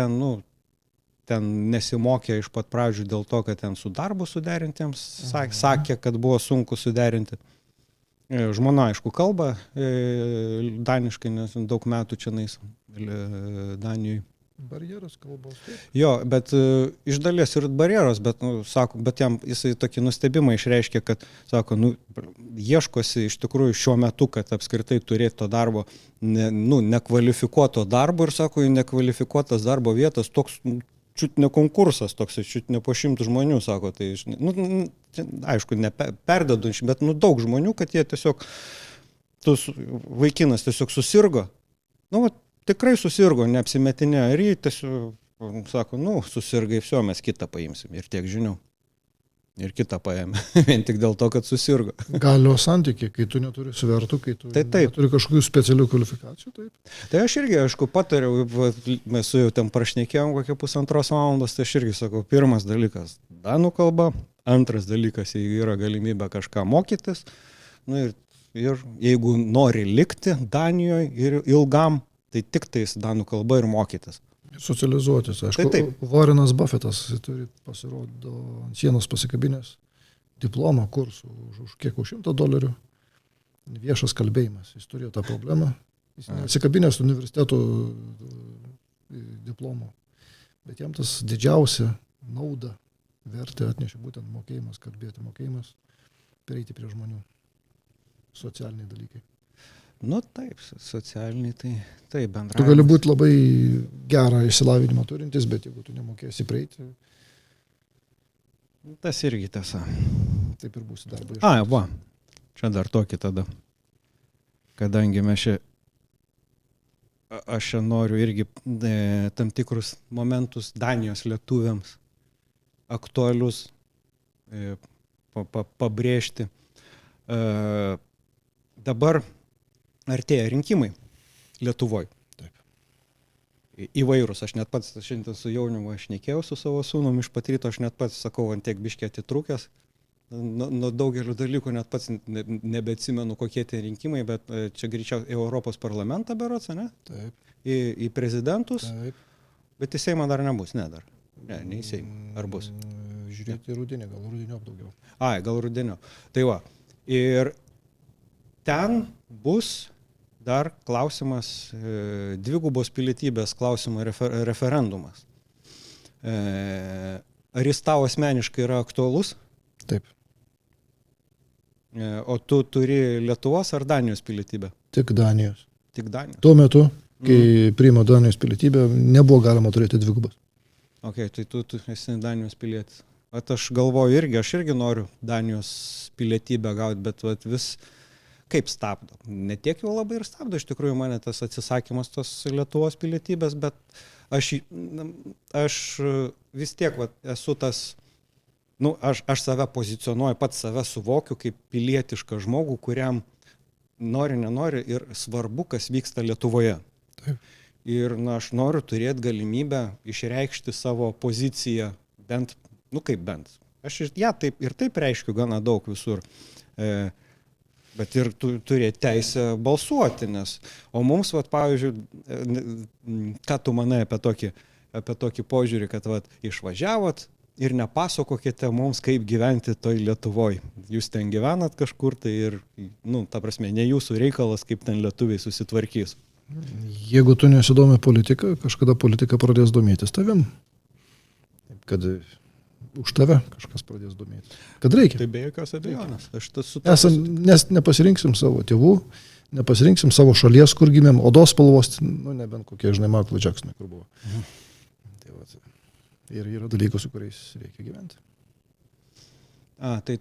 ten nesimokė iš pat pradžių dėl to, kad ten su darbu suderintiems, sakė, kad buvo sunku suderinti. Žmona, aišku, kalba daniškai, nes daug metų čia Danijoje. Barjeras kalbos. Jo, bet iš dalies ir barjeras, bet, bet jam jisai tokį nustebimą išreiškė, kad, sako, ieškosi iš tikrųjų šiuo metu, kad apskritai turėti to darbo, nekvalifikuoto darbo ir, sako, nekvalifikuotas darbo vietas toks, čiut ne konkursas toks, čiut ne po 100 žmonių, sako, tai, aišku, neperdedu, bet, daug žmonių, kad jie tiesiog, vaikinas tiesiog susirgo, tikrai susirgo, neapsimetinė, ir jį tiesiog, sako, susirgai, viso, mes kitą paimsim, ir tiek žinių. Ir kitą paėmė, vien tik dėl to, kad susirgo. Galios santykiai, kai tu neturi svertų, kai tu neturi kažkokių specialių kvalifikacijų, taip. Tai aš irgi, aišku, patariau, mes su jau ten prašnekėjom kokią 1,5 valandos, tai aš irgi sakau, pirmas dalykas – danų kalba, antras dalykas – jeigu yra galimybė kažką mokytis, ir jeigu nori likti Danijoje ir ilgam, tai tik tais danų kalba ir mokytis. Socializuotis, aišku. Warrenas Buffettas turi, pasirodo, ant sienos pasikabinės diplomą kursų už kiek, už $100. Viešas kalbėjimas. Jis turėjo tą problemą. Jis nesikabinės universiteto diplomų. Bet jam tas didžiausia nauda, vertė atnešė būtent mokėjimas, kalbėti mokėjimas, prieiti prie žmonių. Socialiniai dalykai. Taip, socialiniai, tai bendravimas. Tu gali būti labai gerą išsilavinimą turintis, bet jeigu tu nemokėsi prieiti. Tas irgi tiesa. Taip ir būsi darbo ieškotis. Čia dar tokį tada. Kadangi mes aš noriu irgi tam tikrus momentus Danijos lietuviams aktualius pabrėžti. Dabar artėja rinkimai Lietuvoje. Taip. Įvairūs. Aš net pats šiandien su jaunimu šnekėjau su savo sūnum iš pat ryto, aš net pats sakau, ant tiek biškį atitrūkęs. Nuo daugelių dalykų net pats nebeatsimenu, kokie tie rinkimai, bet čia greičiausiai Europos parlamentą berods, ne? Taip. Į prezidentus. Taip. Bet į Seimą dar nebus, ne dar. Ne į Seimą. Ar bus? Žiūrėti rudenį, gal rudeniop daugiau. Gal rudeniop. Tai va. Ir ten bus dar klausimas, dvigubos pilietybės klausimo referendumas. Ar jis tau asmeniškai yra aktualus? Taip. O tu turi Lietuvos ar Danijos pilietybę? Tik Danijos. Tik Danijos. Tuo metu, kai priima Danijos pilietybę, nebuvo galima turėti dvigubos. Ok, tai tu esi Danijos pilietis. Vat aš galvoju aš irgi noriu Danijos pilietybę gauti, bet vat vis kaip stabdo. Ne tiek jau labai ir stabdo, iš tikrųjų mane tas atsisakymas tos Lietuvos pilietybės, bet aš vis tiek vat, esu tas, aš save pozicionuoju, pats save suvokiu kaip pilietišką žmogų, kuriam nenori ir svarbu, kas vyksta Lietuvoje. Taip. Ir aš noriu turėti galimybę išreikšti savo poziciją, bent. Aš ją taip reiškiu gana daug visur. Bet ir turėti teisę balsuoti, o mums, pavyzdžiui, ką tu manai apie tokį požiūrį, kad išvažiavot ir nepasakokite mums, kaip gyventi toj Lietuvoj. Jūs ten gyvenat kažkur tai ir, ta prasme, ne jūsų reikalas, kaip ten lietuviai susitvarkys. Jeigu tu nesidomi politika, kažkada politika pradės domėtis tavim. Kad už tave kažkas pradės domėtis. Kad reikia. Tai be jokios abejonės. Nes nepasirinksim savo tėvų, nepasirinksim savo šalies, kur gimėm, odos spalvos, nebent kokie, Michael Jacksonai, kur buvo. Ir yra dalykai, su kuriais reikia gyventi. Tai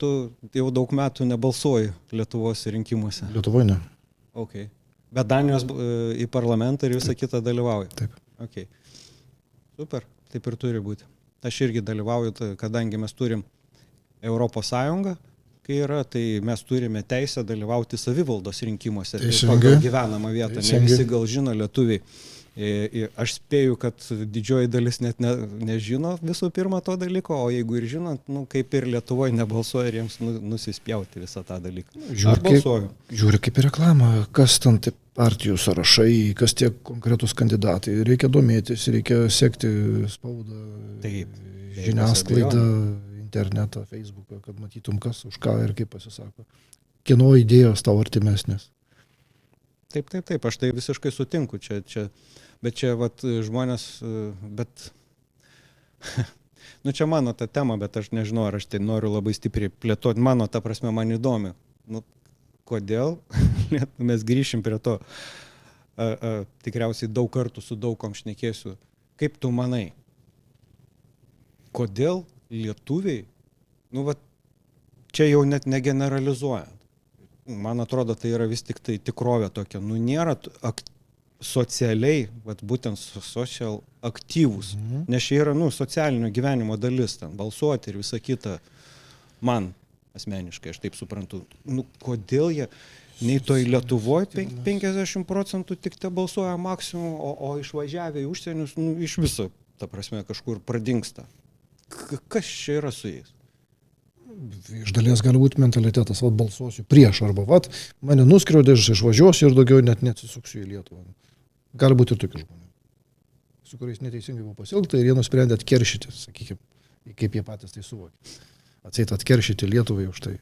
tu jau daug metų nebalsuoji Lietuvos rinkimuose. Lietuvoje ne. Ok. Bet Danijos į parlamentą ir visą kitą dalyvauji. Taip. Ok. Super, taip ir turi būti. Aš irgi dalyvauju, kadangi mes turim Europos Sąjungą, kai yra, tai mes turime teisę dalyvauti savivaldos rinkimuose. Pagal gyvenamą vietą. Ne visi gal žino lietuviai. Aš spėju, kad didžioji dalis net nežino visų pirma to dalyko, o jeigu ir žinant, kaip ir Lietuvoje nebalsuoja ir jiems nusispjauti visą tą dalyką. Aš balsuoju. Žiūri kaip ir reklamą, kas ten partijų sąrašai, kas tie konkretus kandidatai. Reikia domėtis, reikia sekti spaudą, žiniasklaidą, internetą, Facebooką, kad matytum kas už ką ir kaip pasisako. Kieno idėjos tau artimesnės. Taip, aš tai visiškai sutinku. Bet čia žmonės, čia mano ta tema, bet aš nežinau, ar aš tai noriu labai stipriai plėtoti. Mano, ta prasme, man įdomi. Kodėl? Mes grįšim prie to. Tikriausiai daug kartų su daugom šnekėsiu. Kaip tu manai? Kodėl lietuviai, čia jau net negeneralizuojant. Man atrodo, tai yra vis tik tai tikrovė tokia. Nėra socialiai, būtent social aktyvūs. Nes čia yra, socialinio gyvenimo dalis, ten balsuoti ir visa kita. Man asmeniškai, aš taip suprantu. Kodėl jie, nei toj Lietuvoje 50% tik te balsuoja maksimum, o išvažiavę į užsienius, iš viso, ta prasme, kažkur pradingsta. Kas čia yra su jais? Iš dalies gali būti mentalitetas, balsuosiu prieš, arba mane nuskriaudė, aš išvažiuosiu ir daugiau net neatsisuksiu į Lietuvą. Gali būti ir tokių žmonių, su kuriais neteisingai buvo pasielgta ir jie nusprendė atkeršyti, sakykime, kaip jie patys tai suvokė. Atseit atkeršyti Lietuvai už tai.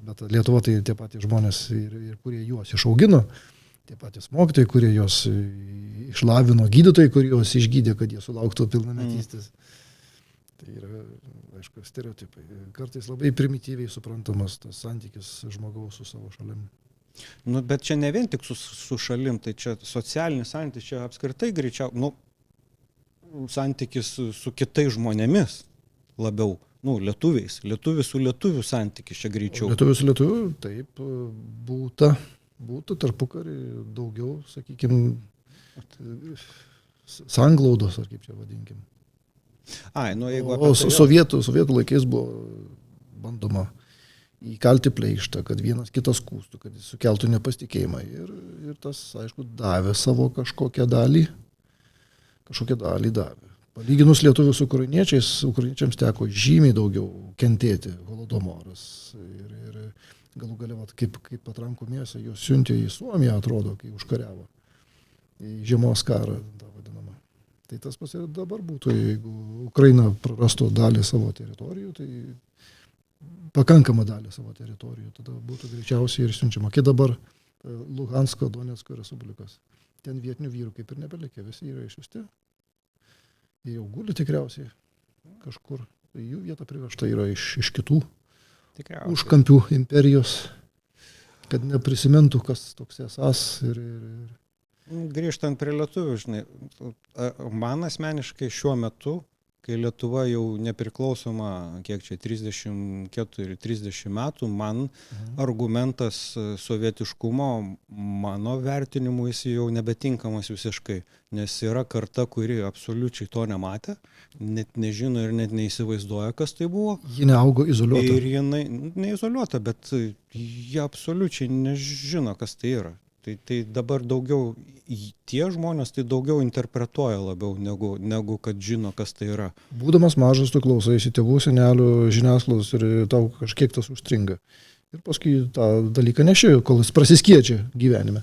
Bet Lietuva tai tie patys žmonės, ir kurie juos išaugino, tie patys mokytojai, kurie juos išlavino, gydytojai, kurie juos išgydė, kad jie sulauktų pilnametystės. Tai yra, aišku, stereotipai. Kartais labai primityviai suprantamas tas santykis žmogaus su savo šalim. Bet čia ne vien tik su šalim, tai čia socialinis santykis, čia apskritai greičiau, santykis su kitais žmonėmis labiau, lietuviais, lietuvių su lietuvių santykis čia greičiau. Lietuvių su lietuvių, taip, būtų tarpukarį daugiau, sakykime, sanglaudos, ar kaip čia vadinkim. Sovietų laikais buvo bandoma įkalti pleištą, kad vienas kitas skųstų, kad jis sukeltų nepasitikėjimą. Ir tas, aišku, davė savo kažkokią dalį davė. Palyginus lietuvių su ukrainiečiams teko žymiai daugiau kentėti holodomoras. Ir galų gale, kaip patrankų mėsą, juos siuntė į Suomiją, atrodo, kai užkariavo. Į žiemos karą, tą vadinamą. Tai tas pas ir dabar būtų, jeigu Ukraina prarastų dalį savo teritorijų, tai pakankamą dalį savo teritorijų, tada būtų greičiausiai ir siunčiama. Kai dabar Luhansko, Donecko Respublikos, ten vietinių vyrų kaip ir nebelikė, visi yra išsiųsti. Jie jau guli tikriausiai kažkur, jų vieta privežta yra iš kitų Tikriausiai. užkampių imperijos, kad neprisimintų, kas toks esas ir Grįžtant prie lietuvių, žinai, man asmeniškai šiuo metu, kai Lietuva jau nepriklausoma, kiek čia 34-30 metų, man argumentas sovietiškumo, mano vertinimu, jis jau nebetinkamas visiškai, nes yra karta, kuri absoliučiai to nematė, net nežino ir net neįsivaizduoja, kas tai buvo. ji neaugo izoliuota. Ir jinai neizoliuota, bet jie absoliučiai nežino, kas tai yra. Tai dabar daugiau, tie žmonės tai daugiau interpretuoja labiau, negu kad žino, kas tai yra. Būdamas mažas, tu klausaisi tėvų, senelių, žiniasklaidos ir tau kažkiek tas užstringa. Ir paskui tą dalyką neši, kol jis prasiskiedžia gyvenime.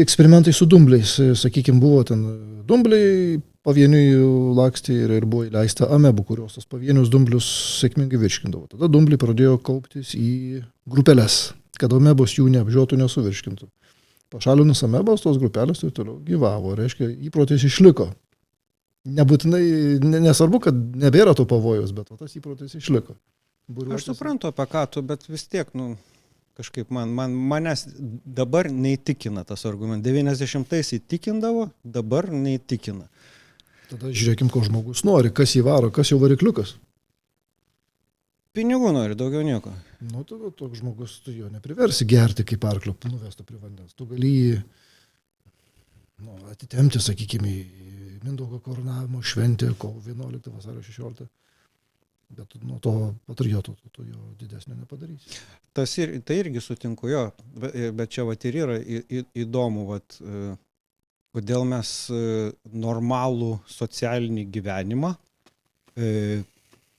Eksperimentai su dumbliais, sakykime, buvo ten dumbliai, pavieniui lakstė ir buvo įleista amebų, kurios tos pavienius dumblius sėkmingai virškindavo. Tada dumbliai pradėjo kauptis į grupelės, kad amebos jų neapžiotų, nesuvirškintų. Pašalinus amebas, tos grupelės tai toliau gyvavo, reiškia, įprotis išliko. Nebūtinai, nesvarbu, kad nebėra to pavojus, bet tas įprotis išliko. Aš suprantu apie ką tu, bet vis tiek, kažkaip manęs dabar neįtikina tas argumentas. 90-ais įtikindavo, dabar neįtikina. Tada žiūrėkim, ko žmogus nori, kas jį varo, kas jau varikliukas. Pinigų nori, daugiau nieko. Tada toks žmogus, tu jo nepriversi gerti kaip arklio, nuvestų prie vandens. Tu gali jį atitemti, sakykime, į Mindaugo karūnavimo šventę, kovo 11, vasario 16. Bet nuo to patrioto tu jo didesnio nepadarysi. Tai irgi sutinku jo, bet čia vat ir yra įdomu, kodėl mes normalų socialinį gyvenimą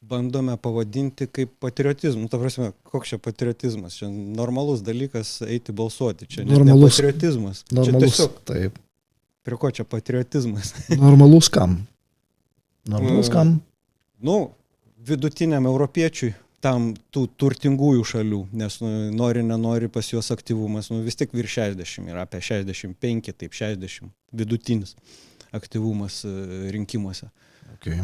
bandome pavadinti kaip patriotizmu. Ta prasme, koks čia patriotizmas? Čia normalus dalykas eiti balsuoti. Čia ne patriotizmas. Normalus, čia tiesiog, taip. Prie ko čia patriotizmas? Normalus kam? Normalus kam? Vidutiniam europiečiui, tam tų turtingųjų šalių, nes nenori pas juos aktyvumas, vis tik virš 60 yra, apie 65, taip 60 vidutinis aktyvumas rinkimuose. Okay.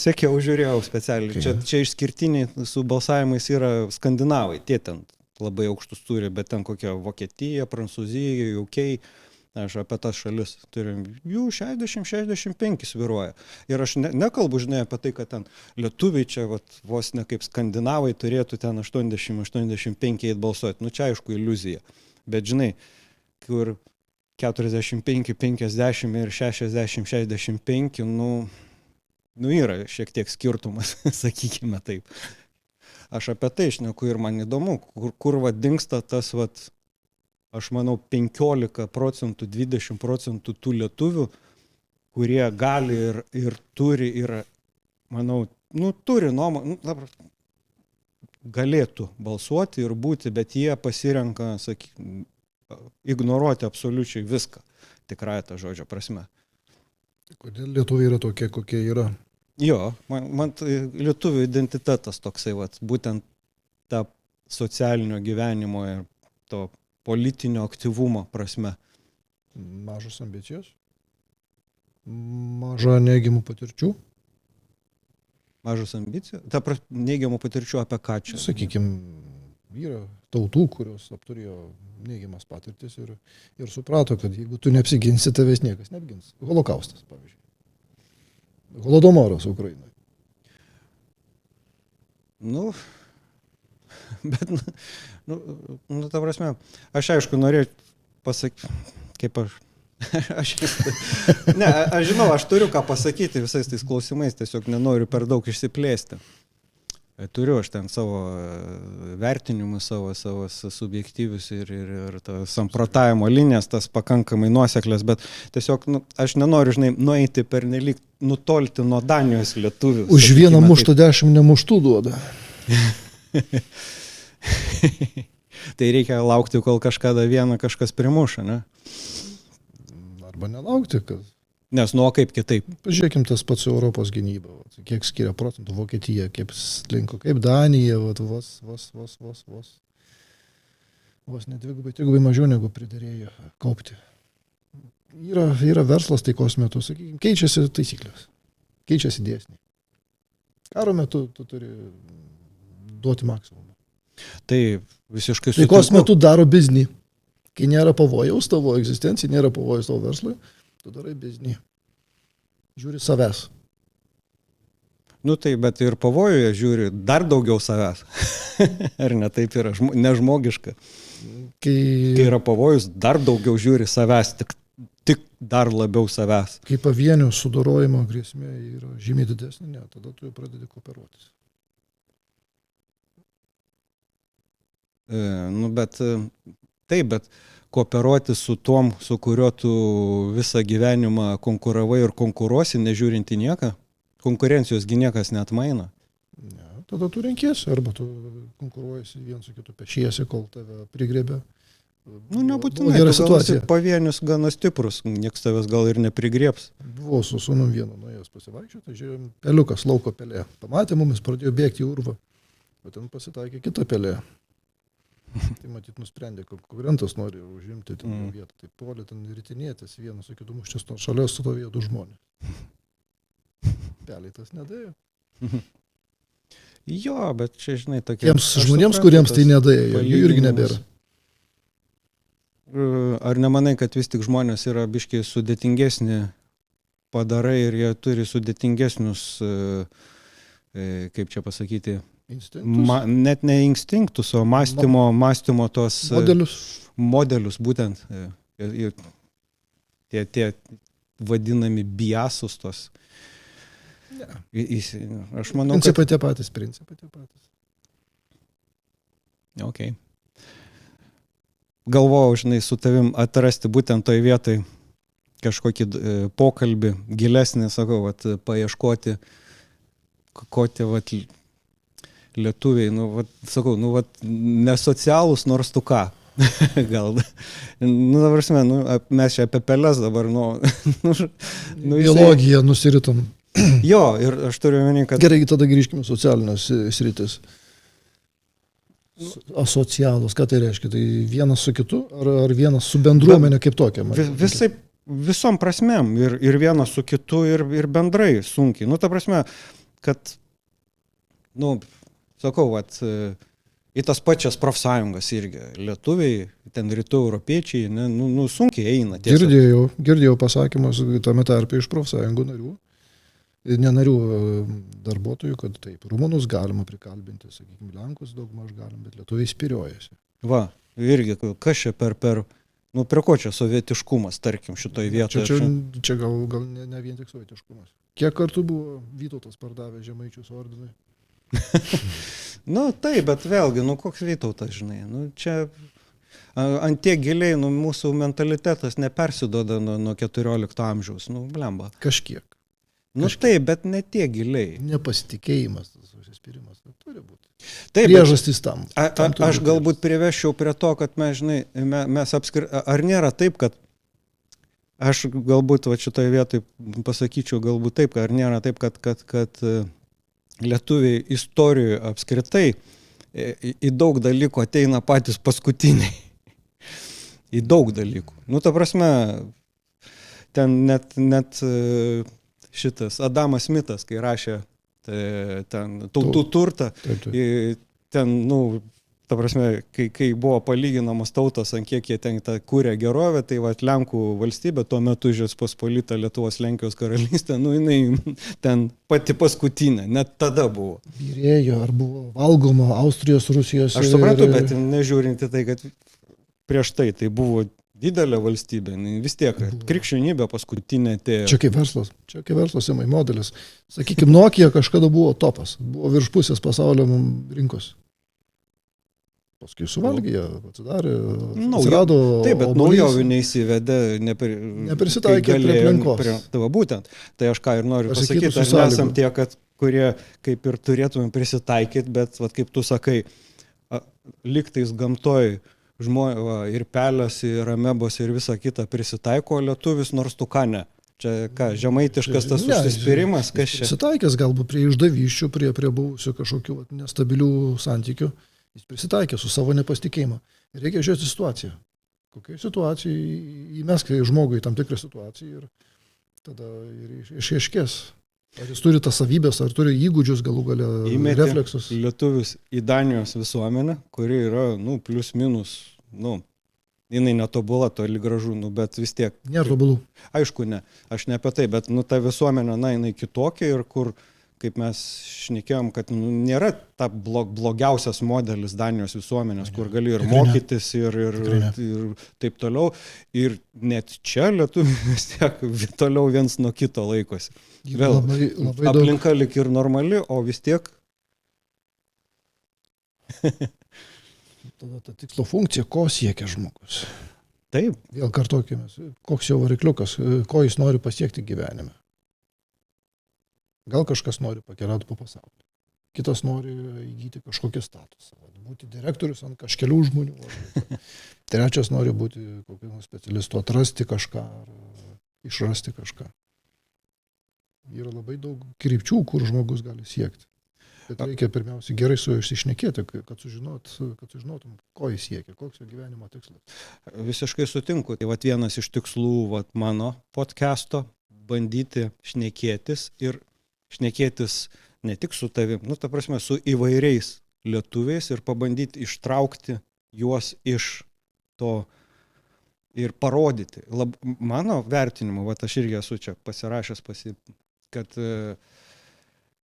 Sekiau, žiūrėjau specialiai. Okay. Čia išskirtiniai su balsavimais yra skandinavai, tie ten labai aukštus turi, bet ten kokia Vokietija, Prancūzija, UK, aš apie tas šalis turim, jų 60-65 sviruoja. Ir aš nekalbu, žinai, apie tai, kad ten lietuviai čia vos ne kaip skandinavai turėtų ten 80-85 eit balsuoti. Čia aišku iliuzija. Bet žinai, kur 45-50 ir 60-65, yra šiek tiek skirtumas, sakykime taip. Aš apie tai šneku ir man įdomu, kur dingsta tas, aš manau, 15%, 20% tų lietuvių, kurie gali ir turi, ir, manau, turi nuomonę, galėtų balsuoti ir būti, bet jie pasirenka, ignoruoti absoliučiai viską, tikrąją tą žodžio prasme. Kodėl lietuviai yra tokie, kokie yra? Jo, man lietuvių identitetas toksai, būtent ta socialinio gyvenimo ir to politinio aktyvumo prasme. Mažos ambicijos? Maža neigiamų patirčių? Mažos ambicijos? Neigiamų patirčių apie ką čia? Sakykime, yra tautų, kurios apturėjo neigiamas patirtis ir suprato, kad jeigu tu neapsiginsi, tavęs niekas neapgins. Holokaustas, pavyzdžiui. Holodomoras Ukrainoje. Ta prasme, aš aišku norėjau pasakyti, kaip aš žinau, aš turiu ką pasakyti visais tais klausimais, tiesiog nenoriu per daug išsiplėsti. Turiu aš ten savo vertinimus, savo subjektyvius ir samprotavimo linijas, tas pakankamai nuoseklės, bet tiesiog aš nenoriu, nueiti per nelik nutolti nuo Danijos lietuvių. Už vieną muštą 10 nemuštų duoda. Tai reikia laukti, kol kažkas primuša, ne? Arba nelaukti, kad... Nes kaip kitaip. Pažiūrėkim tas pats Europos gynyba, kiek skiria procentų, Vokietija, kaip slinko, kaip Danija, vos ne dvigubai mažiau negu priderėjo kaupti. Yra verslas taikos metu, sakykime, keičiasi taisyklės, keičiasi dėsniai. Karo metu tu turi duoti maksimumą. Tai visiškai sutinku. Taikos metu daro biznį. Kai nėra pavojaus tavo egzistencijai, nėra pavojaus tavo verslui, tu darai biznį. Žiūri savęs. Nu tai, bet ir pavojuje žiūri dar daugiau savęs. Ar ne taip yra nežmogiška? Kai yra pavojus, dar daugiau žiūri savęs, tik dar labiau savęs. Kai pavienio sudorojimo grėsmė yra žymiai didesnė, ne, tada tu jau pradedi kooperuotis. Nu bet taip, bet kooperuotis su tom, su kuriuo tu visą gyvenimą konkuravai ir konkuruosi, nežiūrinti nieką, konkurencijos gi niekas neatmaina. Ne, tada tu renkiesi, arba tu konkuruojasi vien su kitu, pešiesi, kol tave prigrėbė. Nu, nebūtinai, tu gal esi pavienius gana stiprus, nieks tavęs gal ir neprigrėps. Buvau su sūnum vienu nuėjęs pasivaikščioti, žiūrėjom, peliukas lauko pelė. Pamatė mumis, pradėjo bėgti į urvą, bet ten pasitaikė kita pelė. Tai matyt nusprendė, kad konkurentas nori užimti ten vietą. Tai puolė ten ritinėtis vienas su kitu muštis, nuo šalia stovėjo du žmonės. Peliai tas nedėjo. Jo, bet čia, žinai, tokie... Tiems žmonėms, kuriems tai nedėjo, jų irgi nebėra. Ar nemanai, kad vis tik žmonės yra biškiai sudėtingesni padarai ir jie turi sudėtingesnius, kaip čia pasakyti, net ne instinktus, o mąstymo tos modelius būtent, tie vadinami biasus tos. Aš manau, principai tie patys. Okay. Galvojau, žinai, su tavim atrasti būtent toj vietoj kažkokį pokalbį gilesnį, sakau, paieškoti, ko tie lietuviai, sakau, nesocialūs nors tu ką. Gal. Nu, dabar mes čia apie peles dabar, biologiją nusiritom. Jo, ir aš turiu omeny, kad... Gerai, tada grįžkime socialinės sritis. Asocialus, ką tai reiškia? Tai vienas su kitu ar vienas su bendruomenė kaip tokia? Visom prasmėm. Ir vienas su kitu ir bendrai sunkiai. Nu, ta prasme, kad, sakau, į tas pačias profsąjungas irgi. Lietuviai, ten rytų europiečiai, sunkiai eina. Girdėjau pasakymus tame tarpe iš profsąjungų narių. Nenarių darbuotojų, kad taip, rumunus galima prikalbinti, sakykime, lenkus daugmaž galim, bet lietuviai spiriojasi. Va, irgi, kas čia prie ko čia sovietiškumas, tarkim, šitoj vietoje? Čia gal ne vien tik sovietiškumas. Kiek kartų buvo Vytautas pardavę Žemaičius ordinui? Taip, bet vėlgi, koks Vytautas, žinai, čia ant tiek giliai, mūsų mentalitetas nepersiduoda nuo 14 amžiaus, blemba. Kažkiek. Taip, bet ne tiek giliai. Nepasitikėjimas, tas užsispyrimas, turi būti. Taip, priežastys tam. Aš galbūt priveščiau prie to, kad mes ar nėra taip, kad aš galbūt šitoje vietoje pasakyčiau galbūt taip, ar nėra taip, kad lietuviai istorijoje apskritai į daug dalykų ateina patys paskutiniai. Į daug dalykų. Ta prasme, ten net šitas Adamas Smitas, kai rašė tautų turtą, ten, ta prasme, kai buvo palyginamos tautos, ant kiek jie ten kūrė gerovę, tai Lenkų valstybė, tuo metu Žečpospolita Lietuvos Lenkijos karalystė, jinai ten pati paskutinė, net tada buvo. Vyrėjo, ar buvo valgoma Austrijos, Rusijos. Aš suprantu, bet nežiūrinti tai, kad prieš tai buvo didelė valstybė, vis tiek, krikščionybė paskutinė atėjo. Čia kaip verslas, Simai, modelis. Sakykime, Nokia kažkada buvo topas, buvo virš pusės pasaulio rinkos. Paskui suvalgė, atsidarė, atsirado. Taip, bet naujovių neįsivedė, neprisitaikė prie aplinkos. Būtent. Tai aš ką ir noriu pasakyti, ar nesam tie, kurie kaip ir turėtume prisitaikyti, bet kaip tu sakai, liktais gamtoj ir pelės, ir amebos, ir visa kita prisitaiko, lietuvis nors tu ką ne. Čia ką, žemaitiškas tas užsispyrimas, kas čia? Prisitaikęs galbūt prie išdavyščių, prie buvusių kažkokių nestabilių santykių. Jis prisitaikė su savo nepasitikėjimu. Reikia žiūrėti situaciją. Kokia situacija įmesk žmogui tam tikrą situaciją ir tada ir išaiškės. Ar jis turi tas savybės, ar turi įgūdžius galų galę, Įmetė refleksus. lietuvius į Danijos visuomenę, kuri yra, plius minus, jinai netobula, toli gražu, bet vis tiek. Nėra tobulų. Aišku, ne, aš ne apie tai, bet, ta visuomenė, jinai kitokia ir kur, kaip mes šnekėjom, kad nėra ta blogiausias modelis Danijos visuomenės, kur gali ir mokytis ir taip toliau. Ir net čia lietuviai vis tiek toliau viens nuo kito laikosi. Vėl, labai aplinka lik ir normali, o vis tiek. Tada ta tikslo funkcija, ko siekia žmogus. Taip. Vėl kartokime, koks jo varikliukas, ko jis nori pasiekti gyvenime. Gal kažkas nori pakeliauti po pasaulį. Kitas nori įgyti kažkokį statusą. Būti direktorius ant kažkelių žmonių. Trečias nori būti kokiu specialistu, atrasti kažką ar išrasti kažką. Yra labai daug krypčių, kur žmogus gali siekti. Bet reikia pirmiausia gerai su juo išsišnekėti, kad sužinotum, ko jis siekia, koks jo gyvenimo tikslas. Visiškai sutinku. Tai vienas iš tikslų mano podcast'o bandyti šnekėtis ir šnekėtis ne tik su tavim, ta prasme, su įvairiais lietuviais ir pabandyti ištraukti juos iš to ir parodyti. Mano vertinimu, aš irgi esu čia pasirašęs kad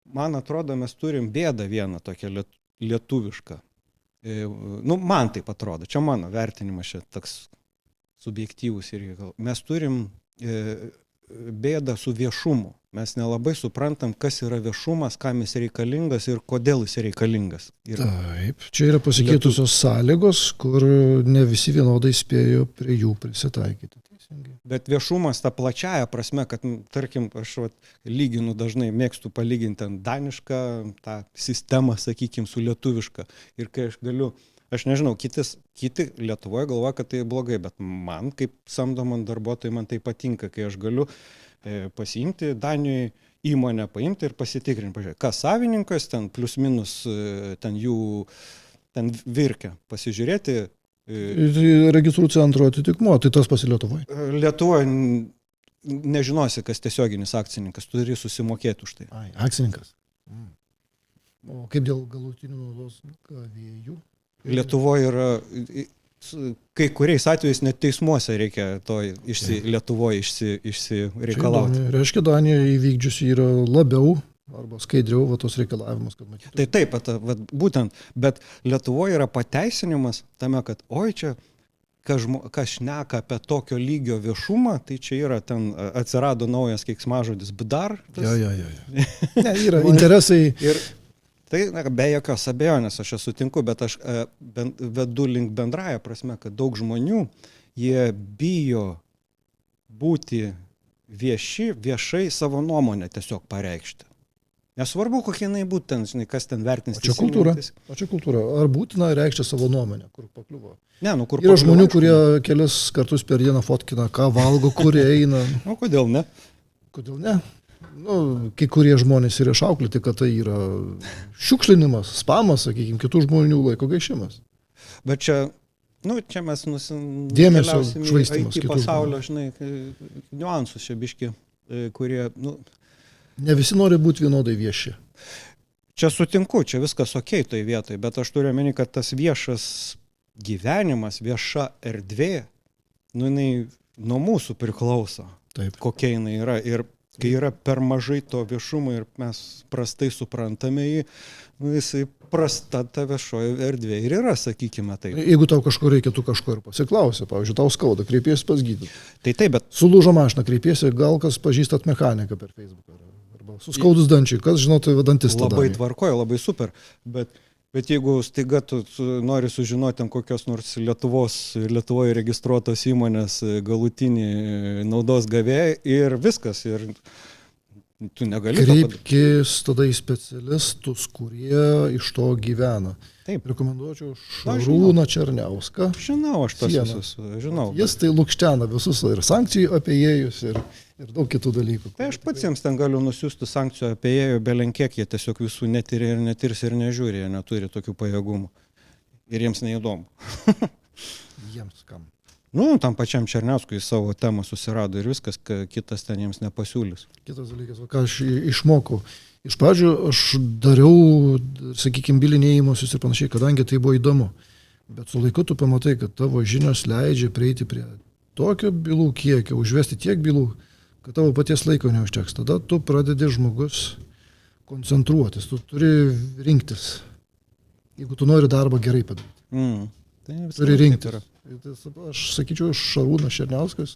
man atrodo, mes turim bėdą vieną tokią lietuvišką. Man taip atrodo, čia mano vertinimas, čia toks subjektyvus irgi. Mes turim bėdą su viešumu. Mes nelabai suprantam, kas yra viešumas, kam jis reikalingas ir kodėl jis reikalingas. Taip, čia yra pasikeitusios sąlygos, kur ne visi vienodai spėjo prie jų prisitaikyti. Bet viešumas ta plačiaja prasme, kad, tarkim, aš lyginu dažnai, mėgstu palyginti ten danišką tą sistemą, sakykime, su lietuviška. Ir kai aš nežinau, kiti Lietuvoje galvoja, kad tai blogai, bet man, kaip samdomam darbuotojui, man tai patinka, kai aš galiu pasiimti Danijoje įmonę, paimti ir pasitikrinti, pažiūrėti, kas savininkas, ten plius minus, ten jų, ten virkia, pasižiūrėti. Registrų centro atitikmuo, tai tas pasi Lietuvoje? Lietuvoje nežinosi, kas tiesioginis akcininkas, turi susimokėti už tai. Akcininkas. O kaip dėl galutinių naudos gavėjų? Lietuvoje yra, kai kuriais atvejais net teismuose reikia to Lietuvoje išsireikalauti. Reiškia, Danija įvykdžiusi yra labiau arba skaidriau tos reikalavimus, kad matytų. Tai taip, būtent, bet Lietuvoje yra pateisinimas tame, kad čia, kas šneka apie tokio lygio viešumą, tai čia yra, ten atsirado naujas keiksmažodis bdar. Ne, yra interesai. Ir tai be jokios abejonės, aš sutinku, bet aš vedu link bendraja prasme, kad daug žmonių, jie bijo būti viešai savo nuomonę tiesiog pareikšti. Nesvarbu, kokie jinai būtų ten, žinai, kas ten vertins. Čia kultūra. Ar būtina reikšti savo nuomonę, kur pakliuvo? Ne, kur yra žmonių, kurie kelis kartus per dieną fotkina, ką valgo, kur eina. Kodėl ne? Kodėl ne? Kai kurie žmonės yra išauklėti, kad tai yra šiukšlinimas, spamas, sakykime, kitų žmonių laiko gaišimas. Bet čia mes dėmesio švaistymas į pasaulio, žinai, niuansus čia biški, kurie, ne visi nori būti vienodai vieši. Čia sutinku, čia viskas okei toj vietoj, bet aš turiu omeny, kad tas viešas gyvenimas, vieša erdvė, jinai nuo mūsų priklauso. Taip. Kokia jinai yra. Ir kai yra per mažai to viešumo ir mes prastai suprantame jį, jisai prasta ta viešoji erdvė ir yra, sakykime taip. Jeigu tau kažko reikia, tu kažko ir pasiklausi. Pavyzdžiui, tau skauda, kreipiesi pas gydytoją. Tai, bet sulūžo mašina, kreipiesi, gal kas pažįstat mechaniką per Facebooką. Arba suskaudus dančiai, kas žinotų dantistą. Labai tvarkoja, labai super. Bet jeigu staiga tu nori sužinoti kokios nors Lietuvoje registruotos įmonės galutinį naudos gavėją ir viskas, ir tu negali. Kreipkis tada į specialistus, kurie iš to gyvena. Taip. Rekomenduočiau Šarūną Černiauską. Žinau, aš tos visus žinau. Jis tai lukštena visus ir sankcijų apėjėjus ir daug kitų dalykų. Tai aš pats jiems ten galiu nusiųsti sankcijų apėjėjų, belenkiek jie tiesiog visų netiria ir netirs ir nežiūri, jie neturi tokių pajėgumų. Ir jiems neįdomu. Jiems kam? Nu, tam pačiam Černiauskui savo temą susirado ir viskas, kitas ten jiems nepasiūlys. Kitas dalykas, ką aš išmokau. Iš pradžių aš dariau, sakykime, bilinėjimuosius ir panašiai, kadangi tai buvo įdomu. Bet su laiku tu pamatai, kad tavo žinios leidžia prieiti prie tokio bylų kiekio, užvesti tiek bylų, kad tavo paties laiko neužteks. Tada tu pradedi žmogus koncentruotis, tu turi rinktis, jeigu tu nori darbą gerai padaryti. Turi rinktis. Aš sakyčiau, Šarūnas Černiauskas,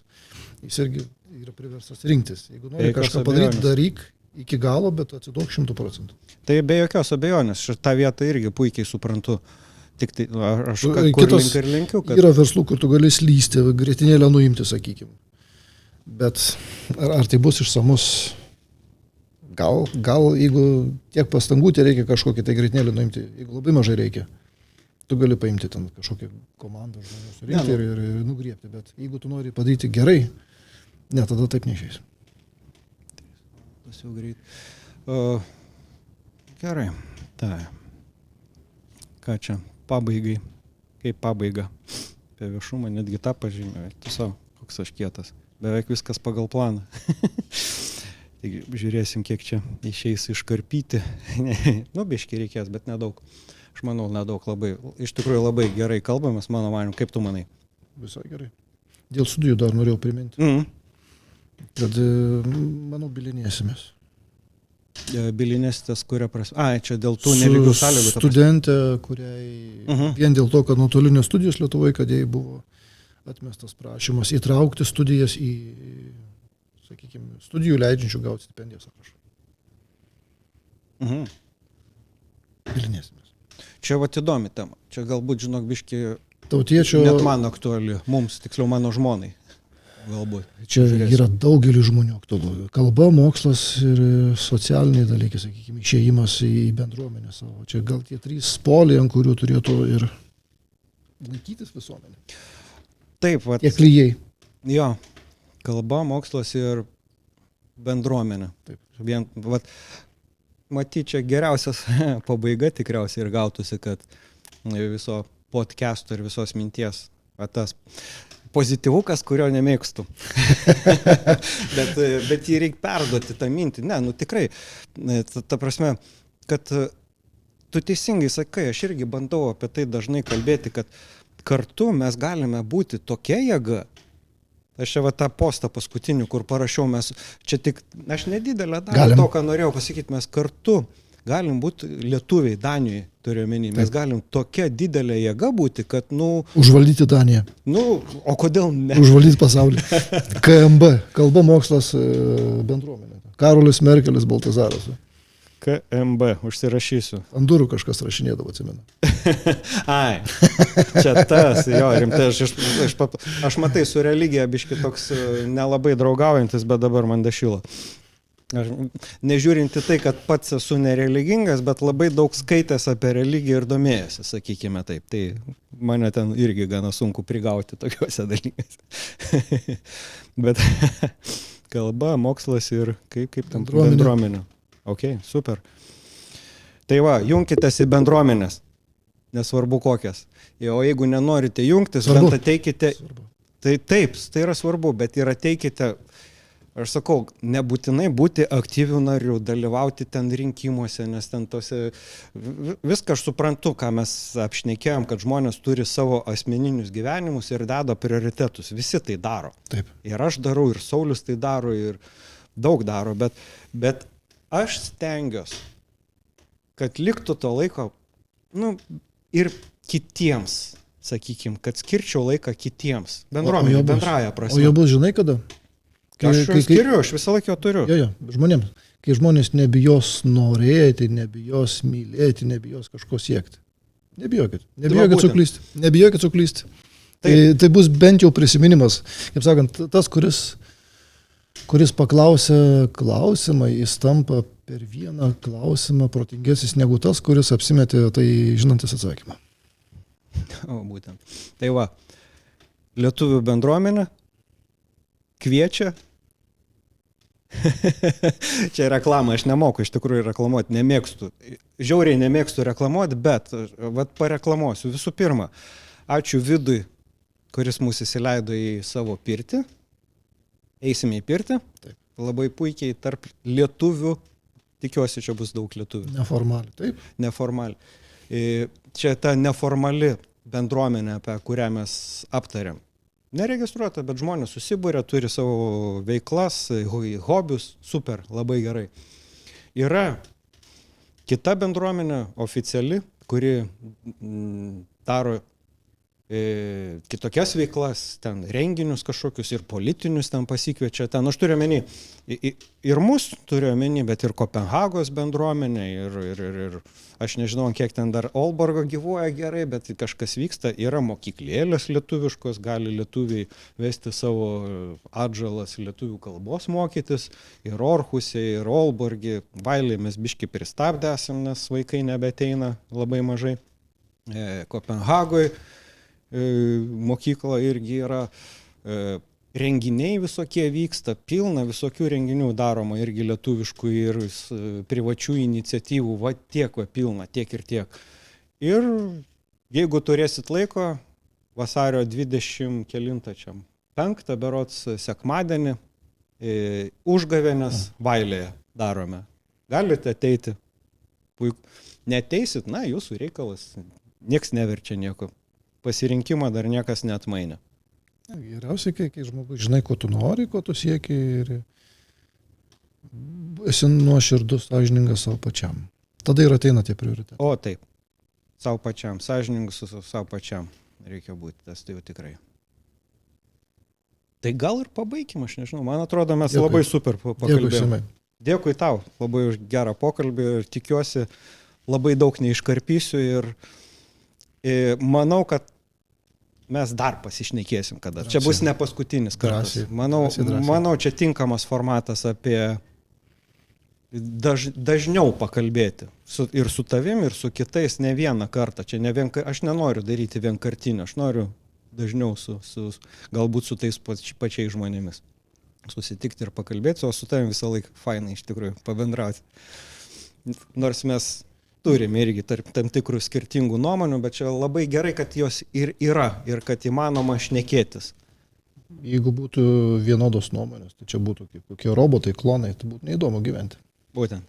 jis irgi yra priverstas rinktis. Jeigu nori kažką padaryti, daryk iki galo, bet atsiduok 100%. Tai be jokios abejonės, šitą vietą irgi puikiai suprantu. Tik tai aš link ir linkiu, kad... Yra verslų, kur tu gali slysti, grietinėlę nuimti, sakykime. Bet ar tai bus išsamus? Gal jeigu tiek pastangų, tai reikia kažkokį tai grietinėlę nuimti. Jeigu labai mažai reikia, tu gali paimti ten kažkokią komandą žmonių surinkti ir nugriebti. Bet jeigu tu nori padaryti gerai, ne, tada taip neišeis. Tas jau greit. Gerai. Tai. Ką čia? Pabaigai. Kaip pabaiga? Apie viešumą netgi tą pažymėjau. Tiesiog, koks aš kietas. Beveik viskas pagal planą. Taigi, žiūrėsim, kiek čia išeis iškarpyti. Nu, biški reikės, bet nedaug. Aš manau, nedaug labai. Iš tikrųjų labai gerai kalbamės, mano manimu. Kaip tu manai? Visai gerai. Dėl studijų dar norėjau priminti. Kad, manau, bilinėsimės. Bilinėsitės, kuria prasme. Čia dėl tų nelygių sąlygų. Studentė, kuriai vien dėl to, kad nuotolinės studijos Lietuvoje, kad jai buvo atmestas prašymas įtraukti studijas į, sakykime, studijų leidžiančių gauti stipendijas aprašą. Bilinėsimės. Čia vat įdomi tema. Čia galbūt, žinok, biški tautiečio... Net man aktuali. Mums, tiksliau, mano žmonai. Galbūt. Čia yra daugelį žmonių aktualu. Kalba, mokslas ir socialiniai dalykai, sakykime, išėjimas į bendruomenę savo. Čia gal tie 3 poliai, ant kurių turėtų ir laikytis visuomenė. Taip, vat. Tie klijai. Jo. Kalba, mokslas ir bendruomenė. Taip. Vat, matyt, čia geriausias pabaiga tikriausiai ir gautųsi, kad viso podcast'o ir visos minties tas pozityvukas, kurio nemėgstu. bet jį reikia perduoti tą mintį. Ne, nu tikrai, ta prasme, kad tu teisingai sakai, aš irgi bandau apie tai dažnai kalbėti, kad kartu mes galime būti tokia jėga. Aš čia va tą postą paskutinį, kur parašiau, mes čia tik, aš nedidelę dalį to, ką norėjau pasakyti, mes kartu galim būti lietuviai Danijoje, turiu omeny. Mes galim tokia didelė jėga būti, kad, užvaldyti Daniją. O kodėl ne? Užvaldyti pasaulį. KMB, kalba, mokslas, bendruomenė. Karolis Merkelis, Baltazaras. KMB, užsirašysiu. Ant durų kažkas rašinėdavo, atsimenu. Ai, čia tas, jo, rimtai, aš matai, su religija biški toks nelabai draugaujantis, bet dabar man dašilo. Aš nežiūrinti tai, kad pats esu nereligingas, bet labai daug skaitęs apie religiją ir domėjęs, sakykime taip. Tai mane ten irgi gana sunku prigauti tokiuose dalykuose. Bet kalba, mokslas ir kaip tam bendruomenė. Ok, super. Tai va, jungkitės į bendruomenės, nesvarbu kokias. O jeigu nenorite jungtis, bent ateikite. Tai taip, tai yra svarbu, bet ir ateikite. Aš sakau, nebūtinai būti aktyvių narių, dalyvauti ten rinkimuose, nes ten tose, viską aš suprantu, ką mes apšnekėjom, kad žmonės turi savo asmeninius gyvenimus ir deda prioritetus. Visi tai daro. Taip. Ir aš darau, ir Saulius tai daro, ir daug daro, bet aš stengiuosi, kad liktų to laiko, ir kitiems, sakykime, kad skirčiau laiką kitiems, bendruomenė, bendraja prasme. O jau bus, žinai, kada? Aš skiriu, aš visą laiką turiu. Jo, žmonėms. Kai žmonės nebijos norėti, nebijos mylėti, nebijos kažko siekti. Nebijokit. Nebijokit suklysti. Tai bus bent jau prisiminimas. Kaip sakant, tas, kuris paklausia klausimą, jis tampa per vieną klausimą protingesnis negu tas, kuris apsimetė tai žinantis atsakymą. O, būtent. Tai va, lietuvių bendruomenė kviečia. Čia reklama, aš nemoku iš tikrųjų reklamuoti, nemėgstu. Žiauriai nemėgstu reklamuoti, bet pareklamuosiu. Visų pirma, ačiū Vidui kuris mūsų įsileido į savo pirtį. Eisime į pirtį. Taip. Labai puikiai tarp lietuvių. Tikiuosi, čia bus daug lietuvių. Neformaliai, taip. Neformaliai. Čia ta neformali bendruomenė, apie kurią mes aptariam. Neregistruota, bet žmonės susibūrė, turi savo veiklas, hobius, super, labai gerai. Yra kita bendruomenė, oficiali, kuri daro kitokias veiklas, ten renginius kažkokius ir politinius ten pasikviečia. Ten aš turiu omeny ir mus turiu omeny, bet ir Kopenhagos bendruomenė ir aš nežinau, kiek ten dar Aalborgo gyvuoja gerai, bet kažkas vyksta. Yra mokyklėlės lietuviškos, gali lietuviai vesti savo atžalas lietuvių kalbos mokytis. Ir Orhuse, ir Aalborgi. Vailį mes biški pristabdę esam, nes vaikai nebeteina labai mažai. Kopenhagoje mokykla irgi yra, renginiai visokie vyksta, pilna visokių renginių daroma irgi lietuviškų ir privačių iniciatyvų, va tiek va pilna, tiek ir tiek. Ir jeigu turėsit laiko, vasario 25 berods sekmadienį, užgavėnės Vailėje darome. Galite ateiti. Puiku. Neteisit, na, jūsų reikalas. Niekas neverčia nieko. Pasirinkimą dar niekas neatmainė. Geriausiai, kai žmogus žinai, ko tu nori, ko tu sieki ir esi nuoširdus, sąžiningas savo pačiam. Tada ir ateina tie prioritetai. O taip, savo pačiam, sąžiningas su savo pačiam reikia būti, tas tai jau tikrai. Tai gal ir pabaikim, aš nežinau, man atrodo, mes Dėkui. Labai super pakalbėjome. Dėkui, Dėkui tau, labai už gerą pokalbį ir tikiuosi, labai daug neiškarpysiu ir manau, kad mes dar pasišnekėsim kada. Čia bus ne paskutinis kartas. Manau, čia tinkamas formatas apie dažniau pakalbėti. Ir su tavim, ir su kitais ne vieną kartą. Čia ne aš nenoriu daryti vienkartinio, aš noriu dažniau galbūt su tais pačiais žmonėmis susitikti ir pakalbėti, o su tavim visą laiką fainai iš tikrųjų pabendrauti. Nors mes turime irgi tam tikrų skirtingų nuomonių, bet čia labai gerai, kad jos ir yra ir kad įmanoma šnekėtis. Jeigu būtų vienodos nuomonės, tai čia būtų kaip kokie robotai, klonai, tai būtų neįdomu gyventi. Būtent.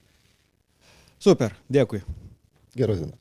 Super, dėkui. Geros dienos.